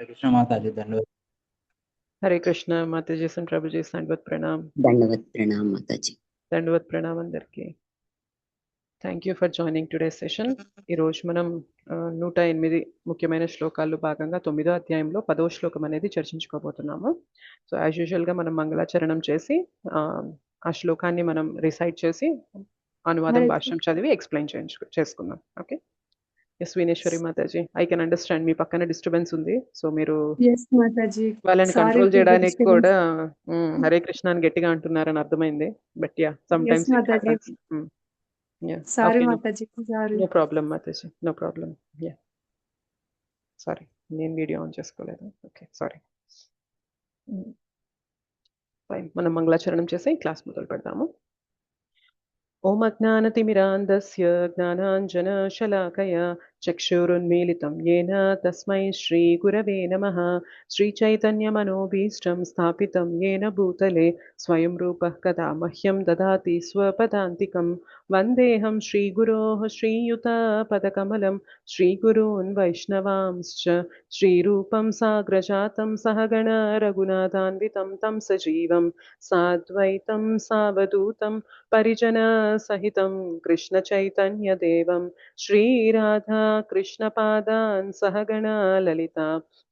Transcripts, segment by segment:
हरे कृष्ण माता जी दंडवत। हरे कृष्ण माताजी सन प्रभुजी दंडवत प्रणाम దండవత్ ప్రణామ్ మాతాజీ. दंडवत प्रणाम అందరికి. Thank you for joining today session. ఈరోజు మనం 108 ముఖ్యమైన శ్లోకాల్లో భాగంగా 9వ అధ్యాయంలో 10వ శ్లోకం అనేది చర్చించుకోబోతున్నాము. సో యాజ్ యూజువల్గా మనం మంగళాచరణం చేసి ఆ శ్లోకాన్ని మనం రిసైట్ చేసి అనువాదం భాష్యం చదివి ఎక్స్ప్లెయిన్ చేసుకుందాం. Okay. Yes Vineshwari mataji, I can understand మీ పక్కన డిస్టర్బెన్స్ ఉంది. సో మీరు ఎస్ మాతాజీ, వాళ్ళని సారీ కంట్రోల్ ఫర్ ద చేయడానికి డిస్టర్బెన్స్. కూడా హరే కృష్ణ అని గట్టిగా అంటున్నారని అర్థమైంది. But yeah some yes times it mataji, happens. Yeah sorry okay. Mataji, sorry. No problem mataji, no problem. Yeah sorry, నేను వీడియో ఆన్ చేసుకోలేదు. Okay sorry. ఫైన్, మనం మంగళాచరణం చేసి క్లాస్ మొదలు పెడతాము. ఓం అజ్ఞానతిమిరాంధస్య జ్ఞానాంజనశలాకయా చక్షురున్మీలితం येन తస్మై శ్రీగురవే నమః. శ్రీచైతన్యమనోభీష్టం స్థాపితం येन భూతలే స్వయం రూపः కదా మహ్యం దదాతి స్వపదాంతికం. వందేహం శ్రీగురోః శ్రీయుతపదకమలం శ్రీగురూన్ వైష్ణవాంశ్చ శ్రీరూపం సాగ్రజాతం సహగణ రఘునాథాన్వితం తం సజీవం సాద్వైతం సావధూతం పరిజన సహితం కృష్ణ చైతన్య దేవం శ్రీరాధా కృష్ణ పాదాన్ సహగణ లలిత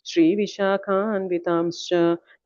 శ్రీ విశాఖాన్వితాంశ్చ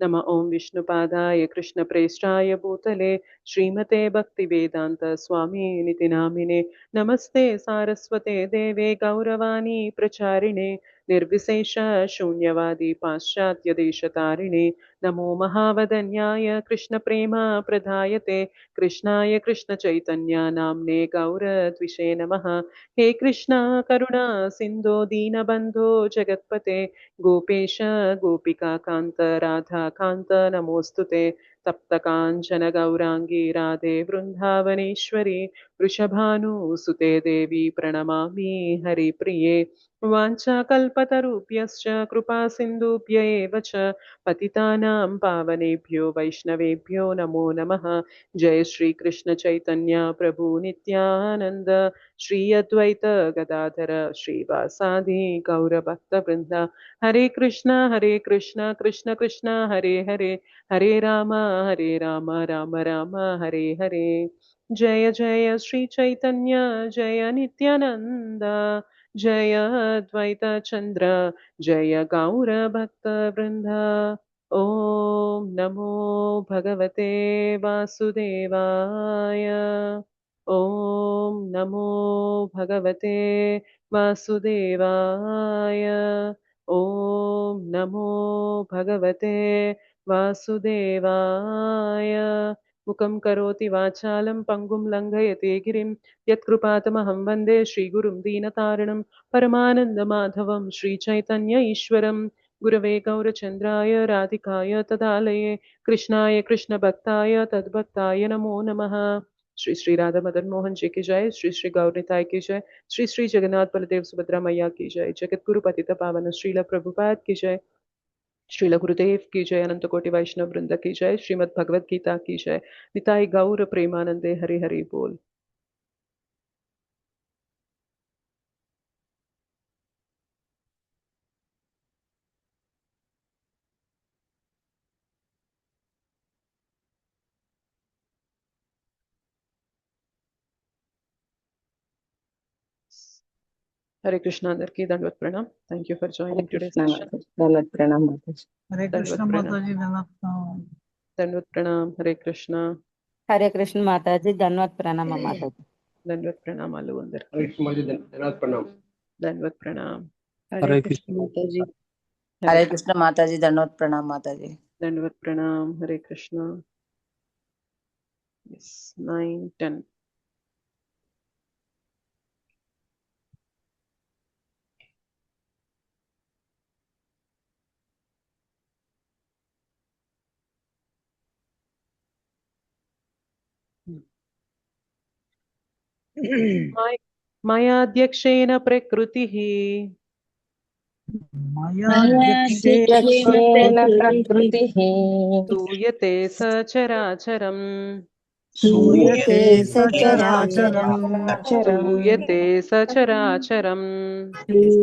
నమ. ఓం విష్ణుపాదాయ కృష్ణ ప్రేష్టాయ భూతలే శ్రీమతే భక్తి వేదాంత స్వామి నితి నామినే. నమస్తే సారస్వతే దేవే గౌరవాణి ప్రచారిణే నిర్విశేష శూన్యవాది పాశ్చాత్య దేశతారిణే. నమో మహావదన్యాయ కృష్ణ ప్రేమ ప్రదాయతే कृष्णाय कृष्ण चैतन्य नाम्ने गौरद्विषे नमः. हे कृष्णा करुणा सिन्धो दीनबन्धो जगत्पते गोपेश गोपिका कान्त राधा कान्त नमोऽस्तुते. तप्तकाञ्चन गौराङ्गी राधे वृन्दावनेश्वरी वृषभानुसुते देवी प्रणमामि हरिप्रिये. वाञ्छाकल्पतरुभ्यश्च कृपा सिन्धुभ्य एव च पतितानां पावनेभ्यो वैष्णवेभ्यो नमो नमः. जय श्री कृष्ण चैतन्य प्रभु नित्यानंद श्री अद्वैत गदाधर श्रीवासादि गौर भक्त वृंद. हरे कृष्ण कृष्ण कृष्ण हरे हरे हरे राम राम राम हरे हरे. जय जय श्री चैतन्य जय नित्यानंद जय अद्वैत चंद्र जय गौर भक्त वृंद. ओम नमो भगवते वासुदेवाय. ओम नमो भगवते वासुदेवाय. ओम नमो भगवते वासुदेवाय. मुखं करोति वाचालं पंगुं लङ्घयते गिरिं यत्कृपातमहं वन्दे श्रीगुरुं दीनतारिणं परमानन्दमाधवं श्रीचैतन्य ईश्वरं. गुरवे गौरचन्द्राय राधिकाय तदालये कृष्णाय कृष्ण भक्ताय तद्भक्ताय नमो नमः. श्री श्री राधा मदन मोहन जी की जय. श्री श्री गौरनिताय की जय. श्री श्री जगन्नाथ बलदेव सुभद्रा मैया की जय. जगत गुरु पतित पावन श्रील प्रभुपाद की जय. श्रील गुरुदेव की जय. अनंत कोटि वैष्णव वृंद की जय. श्रीमद् भगवद गीता की जय. निताय गौर प्रेमानंदे हरि हरि बोल. हरे कृष्ण अंदर की दंडवत प्रणाम. Thank you for Hare joining today Krishna session. Mataji, దండవత్ ప్రణామ్ మాతాజీ. हरे कृष्ण दंडवत प्रणाम. माता जी नमस्कार. दंडवत प्रणाम. हरे कृष्ण. हरे कृष्ण माताजी धन्यवाद प्रणाम माताजी. दंडवत प्रणामाలు అందరికి. हरे कृष्ण माता जी धन्यवाद प्रणाम. दंडवत प्रणाम. हरे कृष्ण మాతాజీ. हरे कृष्ण माताजी धन्यवाद प्रणाम माताजी. दंडवत प्रणाम. हरे कृष्ण. Yes, 9, 10. मयाध्यक्षेण प्रकृतिः మయాధ్యక్షేణ ప్రకృతిః स्तूयते सचराचरम् सूयते सचराचरम् सूयते सचराचरम्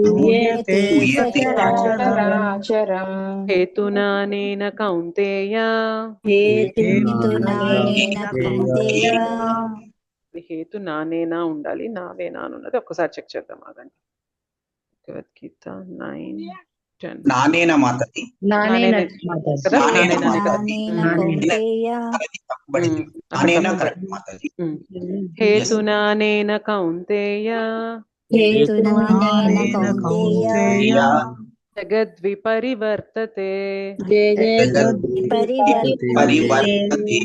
सूयते सचराचरम् చరాచరం हेतुनानेन कौन्तेय हेतुनानेन कौन्तेय హేతునానేనా ఉండాలి, నావేనా అని ఉన్నది ఒక్కసారి చెక్ చేద్దాం. ఆగండి. భగవద్గీత 9:10 నానేన మాతది నానేనే కదా, నానేన నానేనానే కదా. नानेन कौन्तेय అది తప్పబడింది. నానేన కరెక్ట్ మాతది. హేతునానేన కౌంతేయ हेतुनानेन कौन्तेय జగద్విపరివర్తతే जगद्विपरिवर्तते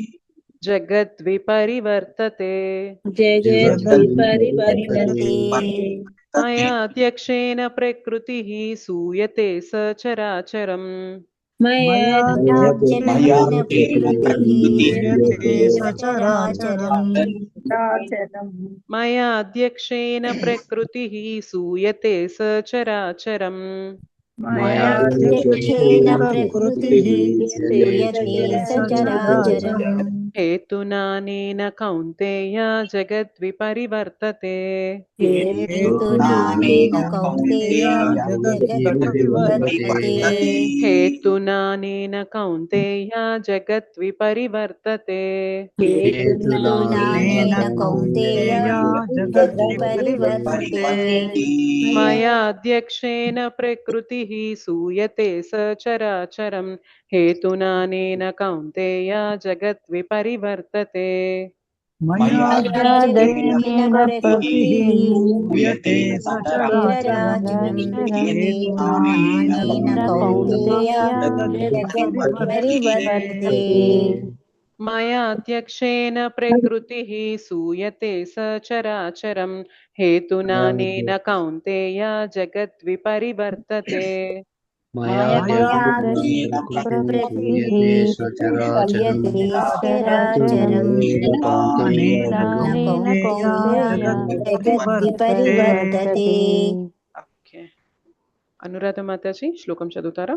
జగద్విపరివర్తతే जगद्विपरिवर्तते మయాధ్యక్షేణ ప్రకృతిః సూయతే సచరాచరం मयाध्यक्षेण प्रकृतिः सचराचरम् మయాధ్యక్షేణ ప్రకృతిః సూయతే సచరాచరం मयाध्यक्षेण प्रकृतिः सूयते सचराचरम् हेतुनानेन कौन्तेय जगद्विपरिवर्तते हेतुनानेन कौन्तेय जगद्विपरिवर्तते हेतुनानेन कौन्तेय जगद्विपरिवर्तते हेतुनानेन कौन्तेय जगद्विपरिवर्तते मयाध्यक्षेण प्रकृतिः सूयते सचराचरम् हेतुनानेन कौन्तेय जगद्विपरिवर्तते मयाध्यक्षेण प्रकृतिः सूयते सचराचरम् हेतुनानेन कौन्तेय जगद्विपरिवर्तते मयाध्यक्षेण प्रकृतिः सूयते सचराचरम् हेतुनानेन कौन्तेय जगद्विपरिवर्तते मयाध्यक्षेण प्रकृतिः सूयते सचराचरम् हेतुनानेन कौन्तेय जगद्विपरिवर्तते ఓకే, అనురాధ మాతాజీ శ్లోకం చదువుతారా?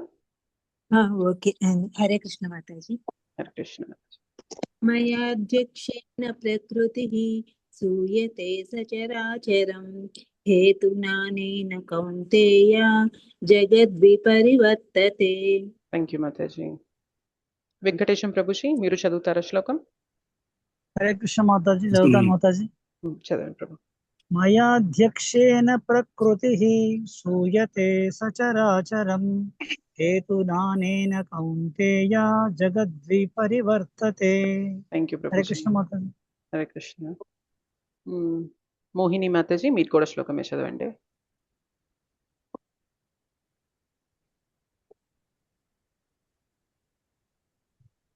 ఓకే. హరే కృష్ణ మాతాజీ. హరే కృష్ణ. మయాధ్యక్షేణ ప్రకృతిః సూయతే సచరాచరం హేతునానేన కౌంతేయ జగద్విపరివర్తతే. Thank you mataji. వెంకటేశం ప్రభుజీ మీరు చదువుతారా శ్లోకం? హరే కృష్ణ మాతాజీ, చదువుతాను మాతాజీ. చదవండి ప్రభు. మయాధ్యక్షేణ ప్రకృతిః సూయతే సచరాచరం హేతునానేన కౌంతేయ జగద్విపరివర్తతే. థ్యాంక్ యూ హరే ప్రభు. కృష్ణ మాతాజీ. హరే కృష్ణ. మోహిని మాతాజీ మీరు కూడా శ్లోకమే చదవండి.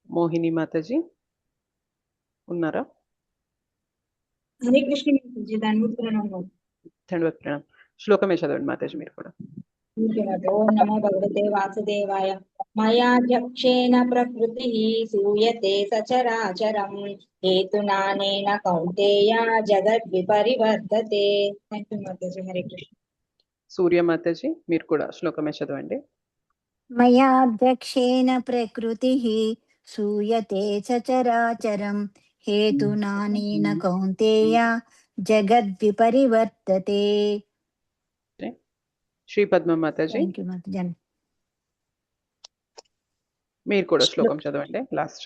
మోహిని మాతాజీ ఉన్నారా? హరే కృష్ణ మాతాజీ, దండవత్ ప్రణామం. దండవత్ ప్రణామం. శ్లోకమే చదవండి మాతాజీ మీరు కూడా. ఓం నమో భగవతే వాసుదేవాయ. మయాధ్యక్షేణ ప్రకృతిః సూయతే సచరాచరం హేతునానేన కౌంతేయ జగద్విపరివర్తతే. Thank you mataji. హరే కృష్ణ. సూర్య మాతాజీ మీరు కూడా శ్లోకమే చదవండి. मयाध्यक्षेण प्रकृतिः सूयते सचराचरम् हेतुनानेन Kaunteya जगद्विपरिवर्तते. Shri Padma Mataji Thank you, Mataji. మీరు కూడా శ్లోకం చదవండి లాస్ట్.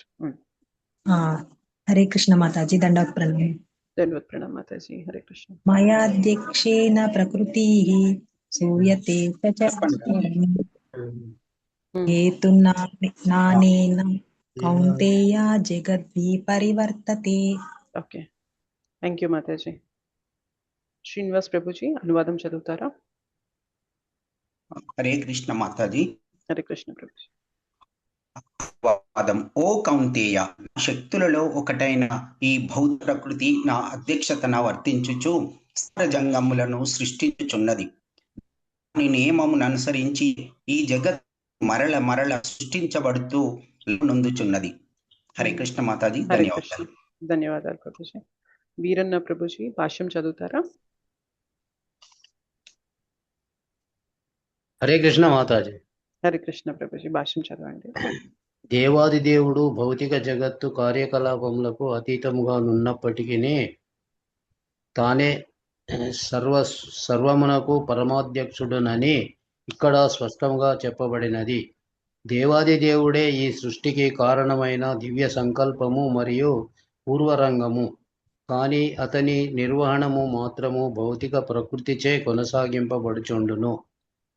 హరే కృష్ణ మాతాజీ, దండవత్ ప్రణామం. ధన్యవాద ప్రణామ్ మాతాజీ. హరే కృష్ణ. మయాధ్యక్షేణ ప్రకృతిః సూయతే సచరాచరం హేతునానేన కౌంతేయ జగద్విపరివర్తతే. Okay, thank you mataji. Srinivas prabhuji అనువాదం చదువుతారా? హరే కృష్ణ మాతాజీ. హరే కృష్ణ ప్రభుజీ. వాదం. ఓ కౌంతేయ, శక్తులలో ఒకటైన ఈ భౌత ప్రకృతి నా అధ్యక్షతన వర్తించుచు సర్వజంగములను సృష్టించుచున్నది. దాని నియమమును అనుసరించి ఈ జగత్ మరల మరల సృష్టించబడుతూ నొందుచున్నది. హరే కృష్ణ మాతాజీ. హరే ధన్యవాదాలు. కృష్ణ. ధన్యవాదాలు ప్రభుజీ. వీరన్న ప్రభుజీ భాష్యం చదువుతారా? హరే కృష్ణ మాతాజీ. హరే కృష్ణ ప్రభుజీ భాష్యం చదవండి. దేవాది దేవుడు భౌతిక జగత్తు కార్యకలాపములకు అతీతముగా ఉన్నప్పటికీ తానే సర్వమునకు పరమాధ్యక్షుడునని ఇక్కడ స్పష్టంగా చెప్పబడినది. దేవాది దేవుడే ఈ సృష్టికి కారణమైన దివ్య సంకల్పము మరియు పూర్వరంగము, కానీ అతని నిర్వహణము మాత్రము భౌతిక ప్రకృతిచే కొనసాగింపబడుచుండును.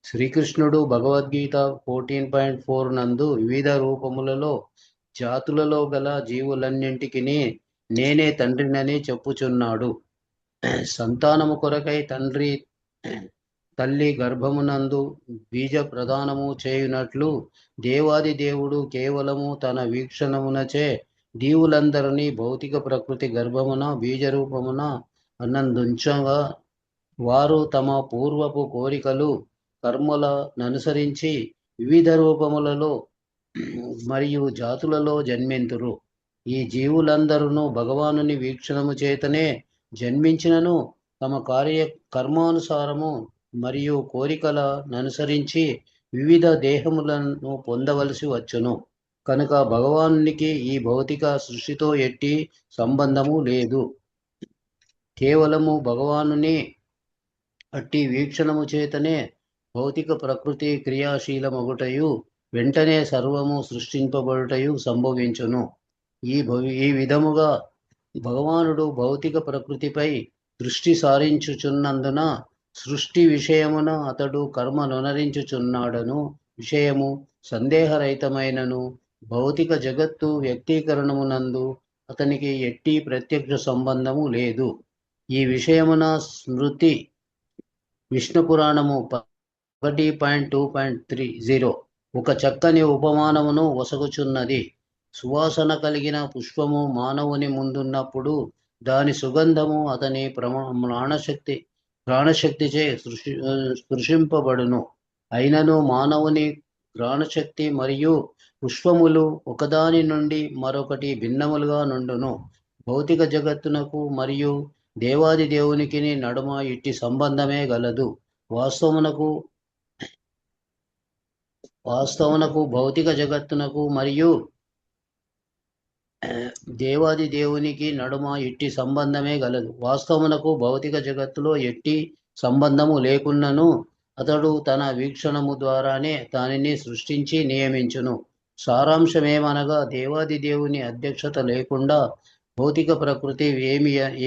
శ్రీకృష్ణుడు భగవద్గీత 14.4 నందు వివిధ రూపములలో జాతులలో గల జీవులన్నింటికి నేనే తండ్రినని చెప్పుచున్నాడు. సంతానము కొరకై తల్లి గర్భమునందు బీజ ప్రదానము చేయునట్లు దేవాది దేవుడు కేవలము తన వీక్షణమునచే జీవులందరినీ భౌతిక ప్రకృతి గర్భమున బీజరూపమున అన్నందుంచగా వారు తమ పూర్వపు కోరికలు కర్మలననుసరించి వివిధ రూపములలో మరియు జాతులలో జన్మింతురు. ఈ జీవులందరూ భగవానుని వీక్షణము చేతనే జన్మించినను తమ కర్మానుసారము మరియు కోరికలననుసరించి వివిధ దేహములను పొందవలసి వచ్చును. కనుక భగవానునికి ఈ భౌతిక సృష్టితో ఎట్టి సంబంధము లేదు. కేవలము భగవానుని అట్టి వీక్షణము చేతనే భౌతిక ప్రకృతి క్రియాశీలమగుటయు వెంటనే సర్వము సృష్టింపబడుటయు సంభవించును. ఈ విధముగా భగవానుడు భౌతిక ప్రకృతిపై దృష్టి సారించుచున్నందున సృష్టి విషయమున అతడు కర్మనునరించుచున్నాడను విషయము సందేహరహితమైనను భౌతిక జగత్తు వ్యక్తీకరణమునందు అతనికి ఎట్టి ప్రత్యక్ష సంబంధము లేదు. ఈ విషయమున స్మృతి విష్ణు పురాణము 1.2.30 ఒక చక్కని ఉపమానమును వసగుచున్నది. సువాసన కలిగిన పుష్పము మానవుని ముందున్నప్పుడు దాని సుగంధము అతని ప్రాణశక్తిచే స్పృశింపబడును. అయినను మానవుని ప్రాణశక్తి మరియు పుష్పములు ఒకదాని నుండి మరొకటి భిన్నములుగా నుండును. భౌతిక జగత్తునకు మరియు దేవాది దేవునికి నడుమ ఇట్టి సంబంధమే గలదు. వాస్తవమునకు భౌతిక జగత్తునకు మరియు దేవాది దేవునికి నడుమ ఇట్టి సంబంధమే గలదు. వాస్తవమునకు భౌతిక జగత్తులో ఎట్టి సంబంధము లేకున్నను అతడు తన వీక్షణము ద్వారానే దానిని సృష్టించి నియమించును. సారాంశమేమనగా దేవాది దేవుని అధ్యక్షత లేకుండా భౌతిక ప్రకృతి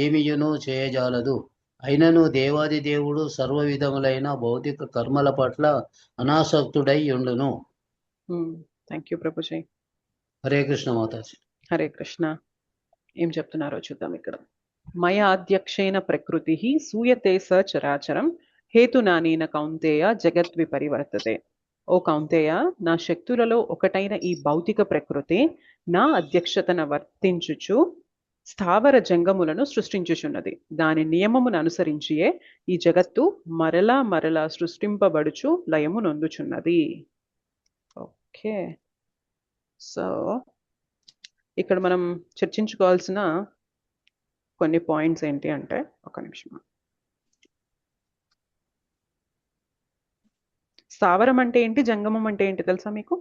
ఏమియును చేయజాలదు. అయినను దేవాది దేవుడు సర్వ విధములైన భౌతిక కర్మల పట్ల అనాసక్తుడై ఉండును. Thank you Prabhuji. హరే కృష్ణ మాతాజీ. హరే కృష్ణ. ఏం చెప్తున్నారో చూద్దాం. ఇక్కడ మయా అధ్యక్షేణ ప్రకృతి సూయతే స చరాచరం హేతునానేన కౌంతేయ జగద్విపరివర్తతే. ఓ కౌంతేయ, నా శక్తులలో ఒకటైన ఈ భౌతిక ప్రకృతి నా అధ్యక్షతన వర్తించుచు స్థావర జంగములను సృష్టించుచున్నది. దాని నియమమును అనుసరించియే ఈ జగత్తు మరలా మరలా సృష్టింపబడుచు లయము నొందుచున్నది. ఓకే, సో ఇక్కడ మనం చర్చించుకోవాల్సిన కొన్ని పాయింట్స్ ఏంటి అంటే, ఒక నిమిషం. స్థావరం అంటే ఏంటి, జంగమం అంటే ఏంటి తెలుసా మీకు?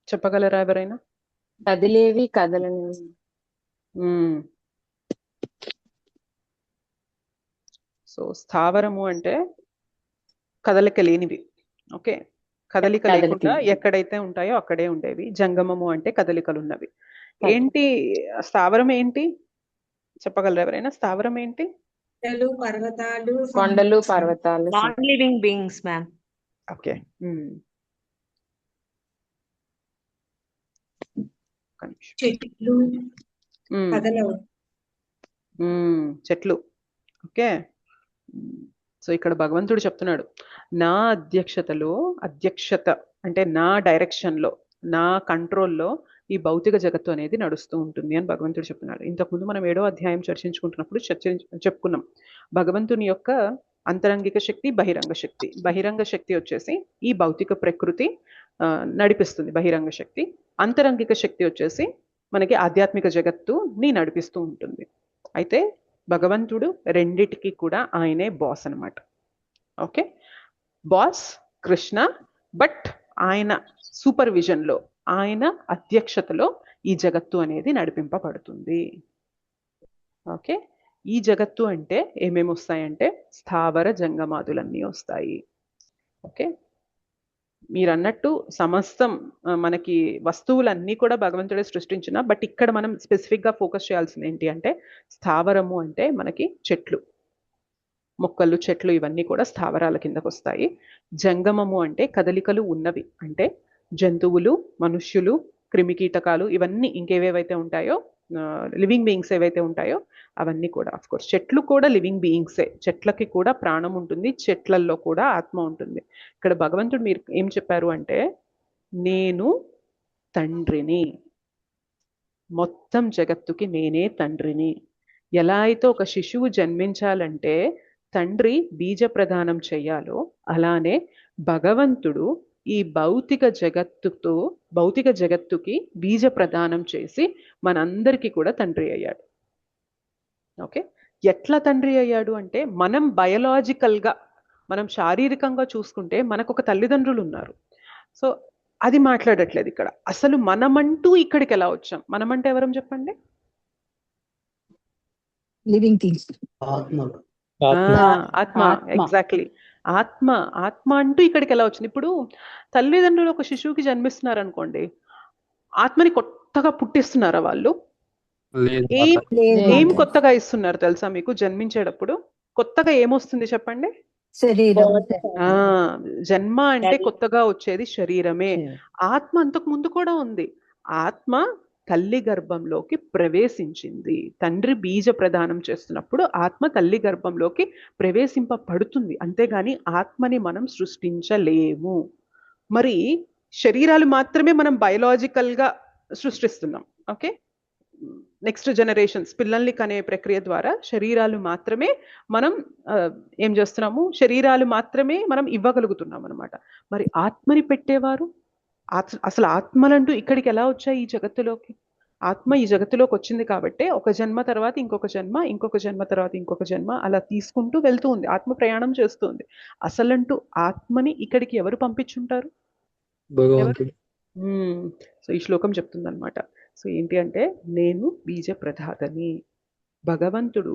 చెప్పగలరా ఎవరైనా? కదిలేవి కదలనివి. సో స్థావరము అంటే కదలిక లేనివి. ఓకే, కదలిక లేకుండా ఎక్కడైతే ఉంటాయో అక్కడే ఉండేవి. జంగమము అంటే కదలికలు ఉన్నవి. ఏంటి స్థావరం ఏంటి చెప్పగలరా ఎవరైనా? స్థావరం ఏంటి? పర్వతాలు, కొండలు, పర్వతాలు, non living beings ma'am. Okay, చెట్లు, చెట్లు. ఓకే, సో ఇక్కడ భగవంతుడు చెప్తున్నాడు, నా అధ్యక్షత అంటే నా డైరెక్షన్లో, నా కంట్రోల్లో ఈ భౌతిక జగత్తు అనేది నడుస్తూ ఉంటుంది అని భగవంతుడు చెప్తున్నాడు. ఇంతకుముందు మనం 7వ అధ్యాయం చర్చించుకుంటున్నప్పుడు చెప్పుకున్నాం భగవంతుని యొక్క అంతరంగిక శక్తి, బహిరంగ శక్తి. బహిరంగ శక్తి వచ్చేసి ఈ భౌతిక ప్రకృతి నడిపిస్తుంది, బహిరంగ శక్తి. అంతరంగిక శక్తి వచ్చేసి మనకి ఆధ్యాత్మిక జగత్తుని నడిపిస్తూ ఉంటుంది. అయితే భగవంతుడు రెండిటికి కూడా ఆయనే బాస్ అనమాట. ఓకే, బాస్ కృష్ణ, బట్ ఆయన సూపర్విజన్లో ఆయన అధ్యక్షతలో ఈ జగత్తు అనేది నడిపింపబడుతుంది. ఓకే, ఈ జగత్తు అంటే ఏమేమి వస్తాయంటే స్థావర జంగమాదులన్నీ వస్తాయి. ఓకే, మీరు అన్నట్టు సమస్తం మనకి వస్తువులన్నీ కూడా భగవంతుడే సృష్టించిన, బట్ ఇక్కడ మనం స్పెసిఫిక్గా ఫోకస్ చేయాల్సింది ఏంటి అంటే స్థావరము అంటే మనకి చెట్లు, మొక్కలు, చెట్లు ఇవన్నీ కూడా స్థావరాల కిందకు వస్తాయి. జంగమము అంటే కదలికలు ఉన్నవి, అంటే జంతువులు, మనుష్యులు, క్రిమికీటకాలు, ఇవన్నీ ఇంకేవేవైతే ఉంటాయో లివింగ్ బీయింగ్స్ ఏవైతే ఉంటాయో అవన్నీ కూడా. ఆఫ్ కోర్స్ చెట్లు కూడా లివింగ్ బీయింగ్సే, చెట్లకి కూడా ప్రాణం ఉంటుంది, చెట్లల్లో కూడా ఆత్మ ఉంటుంది. ఇక్కడ భగవంతుడు మీరు ఏం చెప్పారు అంటే నేను తండ్రిని, మొత్తం జగత్తుకి నేనే తండ్రిని. ఎలా అయితే ఒక శిశువు జన్మించాలంటే తండ్రి బీజ ప్రదానం చెయ్యాలో, అలానే భగవంతుడు ఈ భౌతిక జగత్తుకి బీజ ప్రదానం చేసి మనందరికీ కూడా తండ్రి అయ్యాడు. ఓకే, ఎట్లా తండ్రి అయ్యాడు అంటే మనం బయలాజికల్గా, మనం శారీరకంగా చూసుకుంటే మనకు ఒక తల్లిదండ్రులు ఉన్నారు. సో అది మాట్లాడట్లేదు ఇక్కడ. అసలు మనమంటూ ఇక్కడికి ఎలా వచ్చాం? మనమంటే ఎవరం చెప్పండి? Living things. ఆత్మ. ఎగ్జాక్ట్లీ, ఆత్మ అంటూ ఇక్కడికి ఎలా వచ్చింది? ఇప్పుడు తల్లిదండ్రులు ఒక శిశువుకి జన్మిస్తున్నారు అనుకోండి, ఆత్మని కొత్తగా పుట్టిస్తున్నారా వాళ్ళు? ఏం కొత్తగా ఇస్తున్నారు తెలుసా మీకు? జన్మించేటప్పుడు కొత్తగా ఏమొస్తుంది చెప్పండి? శరీరం. జన్మ అంటే కొత్తగా వచ్చేది శరీరమే. ఆత్మ అంతకు ముందు కూడా ఉంది. ఆత్మ తల్లి గర్భంలోకి ప్రవేశించింది. తండ్రి బీజ ప్రదానం చేస్తున్నప్పుడు ఆత్మ తల్లి గర్భంలోకి ప్రవేశింపబడుతుంది, అంతేగాని ఆత్మని మనం సృష్టించలేము. మరి శరీరాలు మాత్రమే మనం బయలాజికల్గా సృష్టిస్తున్నాం. ఓకే, నెక్స్ట్ జనరేషన్స్ పిల్లల్ని కనే ప్రక్రియ ద్వారా శరీరాలు మాత్రమే మనం ఏం చేస్తున్నాము, శరీరాలు మాత్రమే మనం ఇవ్వగలుగుతున్నాం అనమాట. మరి ఆత్మని పెట్టేవారు, అసలు ఆత్మలంటూ ఇక్కడికి ఎలా వచ్చాయి ఈ జగత్తులోకి? ఆత్మ ఈ జగత్తులోకి వచ్చింది కాబట్టి ఒక జన్మ తర్వాత ఇంకొక జన్మ, ఇంకొక జన్మ తర్వాత ఇంకొక జన్మ, అలా తీసుకుంటూ వెళ్తూ ఉంది, ఆత్మ ప్రయాణం చేస్తుంది. అసలంటూ ఆత్మని ఇక్కడికి ఎవరు పంపించుంటారు? సో ఈ శ్లోకం చెప్తుంది అనమాట. సో ఏంటి అంటే నేను బీజ ప్రధాతని. భగవంతుడు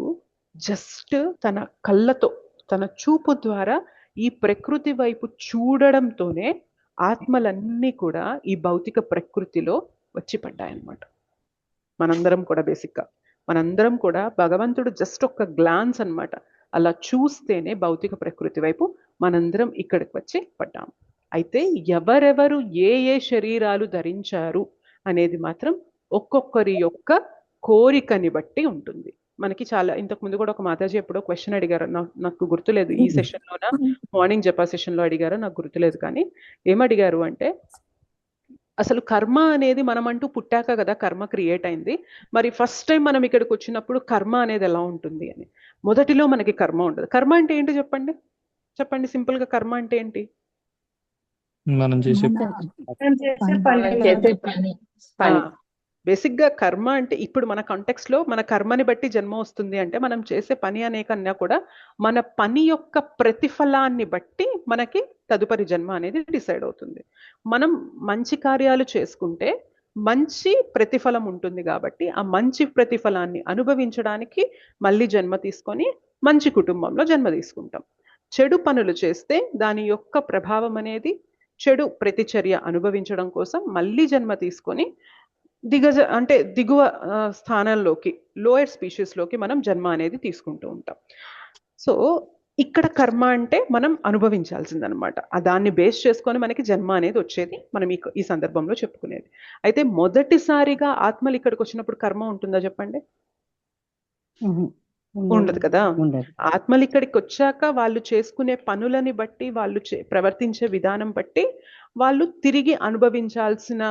జస్ట్ తన కళ్ళతో, తన చూపు ద్వారా ఈ ప్రకృతి వైపు చూడడంతోనే ఆత్మలన్నీ కూడా ఈ భౌతిక ప్రకృతిలో వచ్చి పడ్డాయన్నమాట. మనందరం కూడా బేసిక్గా మనందరం కూడా భగవంతుడు జస్ట్ ఒక్క గ్లాన్స్ అన్నమాట, అలా చూస్తేనే భౌతిక ప్రకృతి వైపు మనందరం ఇక్కడికి వచ్చి పడ్డాం. అయితే ఎవరెవరు ఏ ఏ శరీరాలు ధరించారు అనేది మాత్రం ఒక్కొక్కరి యొక్క కోరికని బట్టి ఉంటుంది. మనకి చాలా ఇంతకు ముందు కూడా ఒక మాతాజీ ఎప్పుడో క్వశ్చన్ అడిగారు, నాకు గుర్తులేదు ఈ సెషన్లోన, మార్నింగ్ జపా సెషన్లో అడిగారో నాకు గుర్తులేదు, కానీ ఏమడిగారు అంటే అసలు కర్మ అనేది మనమంటూ పుట్టాక కదా కర్మ క్రియేట్ అయింది, మరి ఫస్ట్ టైం మనం ఇక్కడికి వచ్చినప్పుడు కర్మ అనేది ఎలా ఉంటుంది అని. మొదటిలో మనకి కర్మ ఉండదు. కర్మ అంటే ఏంటి చెప్పండి? చెప్పండి సింపుల్ గా, కర్మ అంటే ఏంటి? మనం చేసే బేసిక్ గా కర్మ అంటే ఇప్పుడు మన కాంటెక్స్ట్ లో మన కర్మని బట్టి జన్మ వస్తుంది అంటే మనం చేసే పని అనే కన్నా కూడా మన పని యొక్క ప్రతిఫలాన్ని బట్టి మనకి తదుపరి జన్మ అనేది డిసైడ్ అవుతుంది. మనం మంచి కార్యాలు చేసుకుంటే మంచి ప్రతిఫలం ఉంటుంది కాబట్టి ఆ మంచి ప్రతిఫలాన్ని అనుభవించడానికి మళ్ళీ జన్మ తీసుకొని మంచి కుటుంబంలో జన్మ తీసుకుంటాం. చెడు పనులు చేస్తే దాని యొక్క ప్రభావం అనేది చెడు ప్రతిచర్య అనుభవించడం కోసం మళ్ళీ జన్మ తీసుకొని దిగువ స్థానంలోకి, లోయర్ స్పీషీస్ లోకి మనం జన్మ అనేది తీసుకుంటూ ఉంటాం. సో ఇక్కడ కర్మ అంటే మనం అనుభవించాల్సిందనమాట. దాన్ని బేస్ చేసుకొని మనకి జన్మ అనేది వచ్చేది, మనం ఈ సందర్భంలో చెప్పుకునేది. అయితే మొదటిసారిగా ఆత్మలు ఇక్కడికి వచ్చినప్పుడు కర్మ ఉంటుందా చెప్పండి? ఉండదు కదా. ఆత్మలు ఇక్కడికి వచ్చాక వాళ్ళు చేసుకునే పనులని బట్టి, వాళ్ళు ప్రవర్తించే విధానం బట్టి వాళ్ళు తిరిగి అనుభవించాల్సిన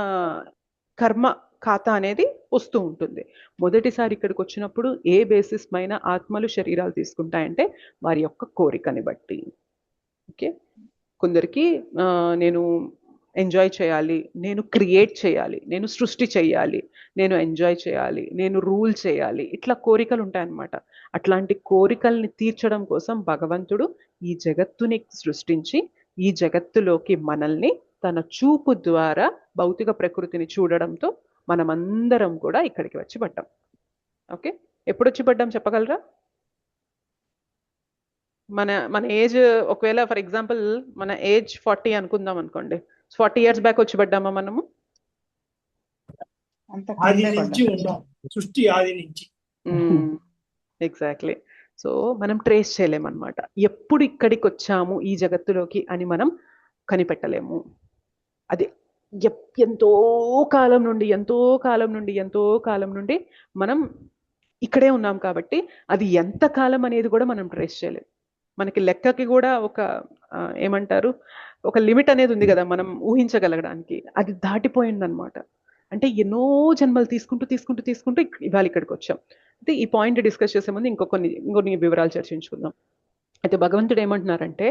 కర్మ ఖాతా అనేది వస్తూ ఉంటుంది. మొదటిసారి ఇక్కడికి వచ్చినప్పుడు ఏ బేసిస్ పైన ఆత్మలు శరీరాలు తీసుకుంటాయంటే వారి యొక్క కోరికని బట్టి. ఓకే, కొందరికి నేను ఎంజాయ్ చేయాలి, నేను క్రియేట్ చేయాలి, నేను సృష్టి చేయాలి, నేను ఎంజాయ్ చేయాలి, నేను రూల్ చేయాలి, ఇట్లా కోరికలు ఉంటాయన్నమాట. అట్లాంటి కోరికల్ని తీర్చడం కోసం భగవంతుడు ఈ జగత్తుని సృష్టించి ఈ జగత్తులోకి మనల్ని తన చూపు ద్వారా భౌతిక ప్రకృతిని చూడడంతో మనమందరం కూడా ఇక్కడికి వచ్చి పడ్డాం. ఓకే, ఎప్పుడు వచ్చి పడ్డాం చెప్పగలరా? మన మన ఏజ్ ఒకవేళ ఫర్ ఎగ్జాంపుల్ మన ఏజ్ 40 అనుకుందాం అనుకోండి, 40 years బ్యాక్ వచ్చి పడ్డామా మనము? ఆది నుంచి ఉన్నాం, సృష్టి ఆది నుంచి. ఎగ్జాక్ట్లీ. సో మనం ట్రేస్ చేయలేమన్నమాట. ఎప్పుడు ఇక్కడికి వచ్చాము ఈ జగత్తులోకి అని మనం కనిపెట్టలేము. అది ఎంతో కాలం నుండి ఎంతో కాలం నుండి ఎంతో కాలం నుండి మనం ఇక్కడే ఉన్నాం కాబట్టి అది ఎంత కాలం అనేది కూడా మనం ట్రేస్ చేయలేము. మనకి లెక్కకి కూడా ఒక ఏమంటారు, ఒక లిమిట్ అనేది ఉంది కదా మనం ఊహించగలగడానికి. అది దాటిపోయిందనమాట. అంటే ఎన్నో జన్మలు తీసుకుంటూ తీసుకుంటూ తీసుకుంటూ ఇవాళ ఇక్కడికి వచ్చాం. అయితే ఈ పాయింట్ డిస్కస్ చేసే ముందు ఇంకొన్ని వివరాలు చర్చించుకుందాం. అయితే భగవంతుడు ఏమంటున్నారంటే,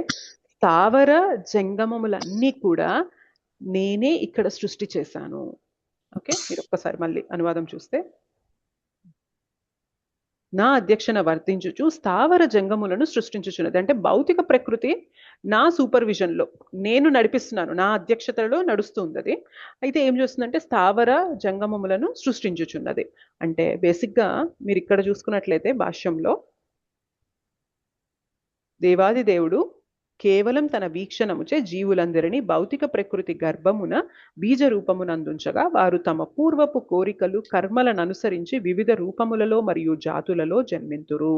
స్థావర జంగమములన్నీ కూడా నేనే ఇక్కడ సృష్టి చేశాను. ఓకే, మీరు ఒక్కసారి మళ్ళీ అనువాదం చూస్తే, నా అధ్యక్షన వర్తించుచు స్థావర జంగములను సృష్టించుచున్నది. అంటే భౌతిక ప్రకృతి నా సూపర్విజన్లో నేను నడిపిస్తున్నాను, నా అధ్యక్షతలో నడుస్తుంది అది. అయితే ఏం చేస్తుందంటే స్థావర జంగమములను సృష్టించుచున్నది. అంటే బేసిక్గా మీరు ఇక్కడ చూసుకున్నట్లయితే భాష్యంలో దేవాది దేవుడు కేవలం తన వీక్షణముచే జీవులందరినీ భౌతిక ప్రకృతి గర్భమున బీజ రూపమునందుంచగా వారు తమ పూర్వపు కోరికలు కర్మలను అనుసరించి వివిధ రూపములలో మరియు జాతులలో జన్మింతురు.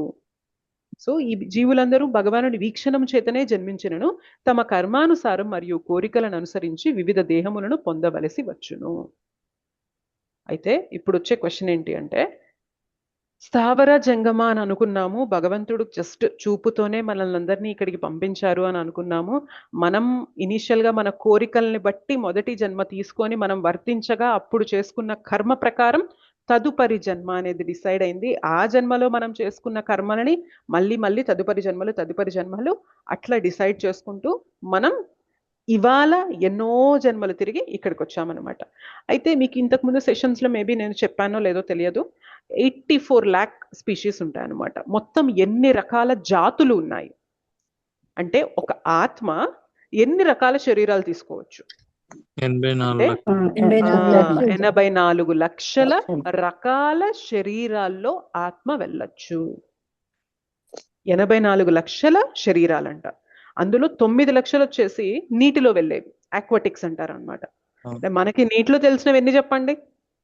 సో ఈ జీవులందరూ భగవానుడి వీక్షణం చేతనే జన్మించినను తమ కర్మానుసారం మరియు కోరికలను అనుసరించి వివిధ దేహములను పొందవలసి వచ్చును. అయితే ఇప్పుడు వచ్చే క్వశ్చన్ ఏంటి అంటే, స్థావర జంగమ అని అనుకున్నాము, భగవంతుడు జస్ట్ చూపుతోనే మనల్ని అందరినీ ఇక్కడికి పంపించారు అని అనుకున్నాము. మనం ఇనీషియల్గా మన కోరికల్ని బట్టి మొదటి జన్మ తీసుకొని మనం వర్తించగా అప్పుడు చేసుకున్న కర్మ ప్రకారం తదుపరి జన్మ అనేది డిసైడ్ అయింది. ఆ జన్మలో మనం చేసుకున్న కర్మలని మళ్ళీ మళ్ళీ తదుపరి జన్మలు అట్లా డిసైడ్ చేసుకుంటూ మనం ఇవాళ ఎన్నో జన్మలు తిరిగి ఇక్కడికి వచ్చామన్నమాట. అయితే మీకు ఇంతకుముందు సెషన్స్లో మేబీ నేను చెప్పానో లేదో తెలియదు, 84 lakh స్పీషీస్ ఉంటాయన్నమాట. మొత్తం ఎన్ని రకాల జాతులు ఉన్నాయి అంటే ఒక ఆత్మ ఎన్ని రకాల శరీరాలు తీసుకోవచ్చు? 84 లక్షల రకాల శరీరాల్లో ఆత్మ వెళ్ళచ్చు. 84 లక్షల శరీరాలంట. అందులో 9 లక్షలు వచ్చేసి నీటిలో వెళ్ళేవి, ఆక్వాటిక్స్ అంటారు అనమాట. మనకి నీటిలో తెలిసినవి ఎన్ని చెప్పండి?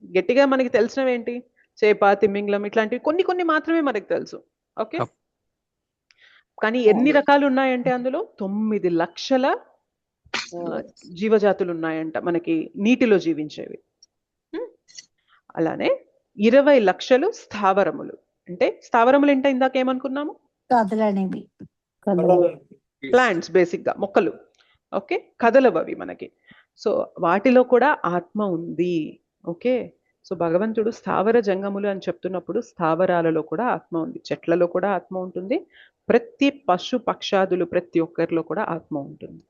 గట్టిగా మనకి తెలిసినవి ఏంటి? చేప, తిమ్మింగలం, ఇట్లాంటివి కొన్ని మాత్రమే మనకు తెలుసు. ఓకే, కానీ ఎన్ని రకాలు ఉన్నాయంటే అందులో 9 లక్షల జీవజాతులు ఉన్నాయంట మనకి నీటిలో జీవించేవి. అలానే 20 లక్షలు స్థావరములు. అంటే స్థావరములు అంటే ఇందాక ఏమనుకున్నాము? ప్లాంట్స్, బేసిక్గా మొక్కలు. ఓకే, కదలవవి మనకి. సో వాటిలో కూడా ఆత్మ ఉంది. ఓకే, సో భగవంతుడు స్థావర జంగములు అని చెప్తున్నప్పుడు స్థావరాలలో కూడా ఆత్మ ఉంది, చెట్లలో కూడా ఆత్మ ఉంటుంది, ప్రతి పశు పక్షాదులు ప్రతి ఒక్కరిలో కూడా ఆత్మ ఉంటుంది.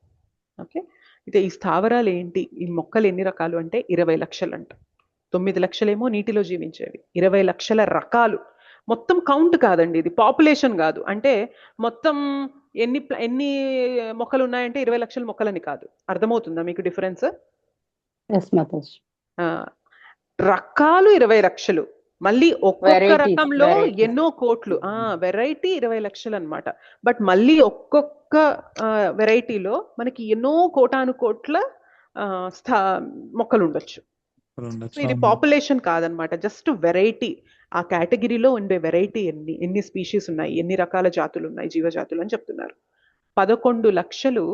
ఓకే, అయితే ఈ స్థావరాలు ఏంటి, ఈ మొక్కలు ఎన్ని రకాలు అంటే 20 లక్షలు అంట. 9 లక్షలేమో నీటిలో జీవించేవి, 20 లక్షల రకాలు. మొత్తం కౌంట్ కాదండి, ఇది పాపులేషన్ కాదు. అంటే మొత్తం ఎన్ని మొక్కలు ఉన్నాయంటే 20 లక్షల మొక్కలని కాదు. అర్థమవుతుందా మీకు డిఫరెన్స్? రకాలు 20 లక్షలు, మళ్ళీ ఒక్కొక్క రకంలో ఎన్నో కోట్లు. వెరైటీ 20 లక్షలు అనమాట. బట్ మళ్ళీ ఒక్కొక్క వెరైటీలో మనకి ఎన్నో కోటాను కోట్ల మొక్కలు ఉండొచ్చు. ఇది పాపులేషన్ కాదనమాట, జస్ట్ వెరైటీ. ఆ కేటగిరీలో ఉండే వెరైటీ ఎన్ని స్పీషీస్ ఉన్నాయి, ఎన్ని రకాల జాతులు ఉన్నాయి, జీవజాతులు అని చెప్తున్నారు. 11 లక్షలు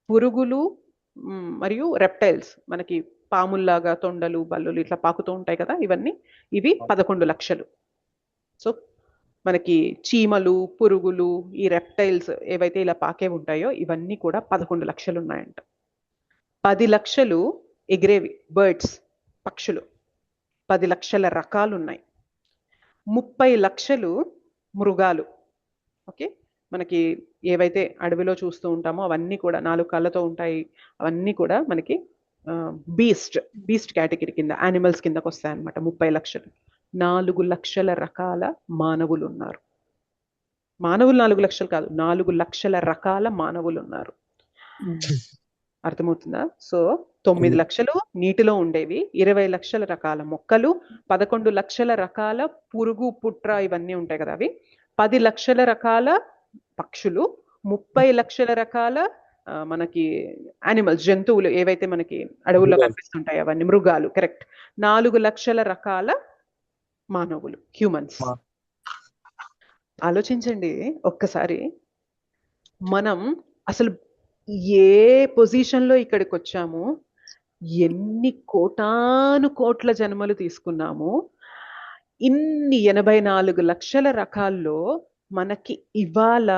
పురుగులు మరియు రెప్టైల్స్, మనకి పాముల్లాగా తొండలు, బల్లులు ఇట్లా పాకుతూ ఉంటాయి కదా, ఇవి 11 లక్షలు. సో మనకి చీమలు, పురుగులు, ఈ రెప్టైల్స్ ఏవైతే ఇలా పాకే ఉంటాయో ఇవన్నీ కూడా 11 లక్షలు ఉన్నాయంట. 10 లక్షలు ఎగిరేవి, బర్డ్స్, పక్షులు, 10 లక్షల రకాలు ఉన్నాయి. 30 లక్షలు మృగాలు. ఓకే, మనకి ఏవైతే అడవిలో చూస్తూ ఉంటామో అవన్నీ కూడా 4 కాళ్ళతో ఉంటాయి, అవన్నీ కూడా మనకి బీస్ట్ కేటగిరీ కింద, యానిమల్స్ కిందకు వస్తాయన్నమాట. 30 లక్షలు. 4 లక్షల రకాల మానవులు ఉన్నారు. మానవులు 4 లక్షలు కాదు, 4 లక్షల రకాల మానవులు ఉన్నారు. అర్థమవుతుందా? సో 9 లక్షలు నీటిలో ఉండేవి, 20 లక్షల రకాల మొక్కలు, 11 లక్షల రకాల పురుగు పుట్ర ఇవన్నీ ఉంటాయి కదా అవి, 10 లక్షల రకాల పక్షులు, 30 లక్షల రకాల మనకి యానిమల్స్ జంతువులు ఏవైతే మనకి అడవుల్లో కనిపిస్తుంటాయి అవన్నీ మృగాలు, కరెక్ట్. 4 లక్షల రకాల మానవులు, హ్యూమన్స్. ఆలోచించండి ఒక్కసారి, మనం అసలు ఏ పొజిషన్ లో ఇక్కడికి వచ్చాము, ఎన్ని కోటాను కోట్ల జన్మలు తీసుకున్నాము, ఇన్ని 84 లక్షల రకాల్లో మనకి ఇవాళ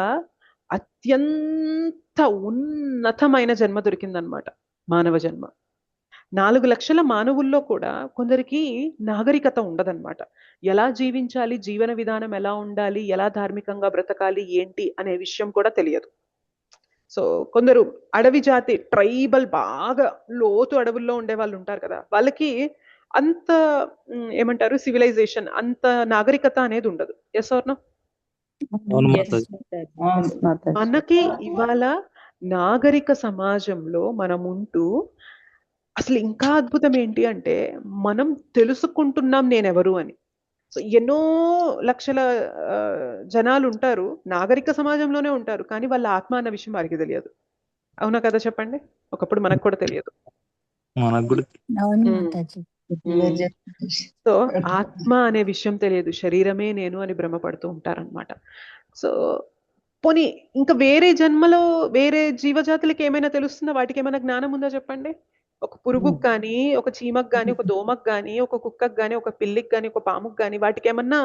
అత్యంత ఉన్నతమైన జన్మ దొరికిందనమాట, మానవ జన్మ. 4 లక్షల మానవుల్లో కూడా కొందరికి నాగరికత ఉండదన్నమాట. ఎలా జీవించాలి, జీవన విధానం ఎలా ఉండాలి, ఎలా ధార్మికంగా బ్రతకాలి ఏంటి అనే విషయం కూడా తెలియదు. సో కొందరు అడవి జాతి ట్రైబల్ బాగా లోతు అడవుల్లో ఉండే వాళ్ళు ఉంటారు కదా, వాళ్ళకి అంత ఏమంటారు సివిలైజేషన్, అంత నాగరికత అనేది ఉండదు. Yes or no? మనకి ఇవాళ నాగరిక సమాజంలో మనం ఉంటూ అసలు ఇంకా అద్భుతం ఏంటి అంటే మనం తెలుసుకుంటున్నాం నేనెవరు అని. సో ఎన్నో లక్షల జనాలు ఉంటారు, నాగరిక సమాజంలోనే ఉంటారు, కానీ వాళ్ళ ఆత్మ అన్న విషయం వారికి తెలియదు. అవునా కదా చెప్పండి? ఒకప్పుడు మనకు కూడా తెలియదు. సో ఆత్మ అనే విషయం తెలియదు, శరీరమే నేను అని భ్రమపడుతూ ఉంటారనమాట. సో పోనీ ఇంకా వేరే జన్మలో వేరే జీవజాతులకి ఏమైనా తెలుస్తుందా, వాటికి ఏమైనా జ్ఞానం ఉందా చెప్పండి? ఒక పురుగుకు కానీ, ఒక చీమకు కానీ, ఒక దోమకు కానీ, ఒక కుక్కకు కానీ, ఒక పిల్లికి కానీ, ఒక పాముకు కానీ, వాటికి ఏమన్నా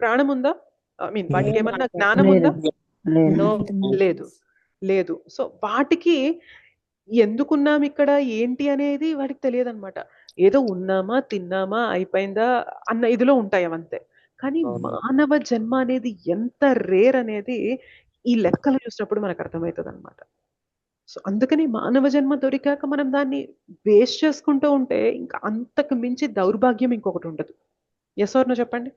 ప్రాణం ఉందా? ఐ మీన్ వాటికి ఏమన్నా జ్ఞానం ఉందా? లేదు, లేదు. సో వాటికి ఎందుకున్నాం ఇక్కడ ఏంటి అనేది వాటికి తెలియదు అనమాట. ఏదో ఉన్నామా, తిన్నామా, అయిపోయిందా అన్న ఇదిలో ఉంటాయి అవంతే. కానీ మానవ జన్మ అనేది ఎంత రేర్ అనేది ఈ లెక్కలు చూసినప్పుడు మనకు అర్థమవుతుంది అనమాట. సో అందుకని మానవ జన్మ దొరికాక మనం దాన్ని వేస్ట్ చేసుకుంటూ ఉంటే ఇంకా అంతకు మించి దౌర్భాగ్యం ఇంకొకటి ఉండదు. ఎస్ ఆర్ నో చెప్పండి?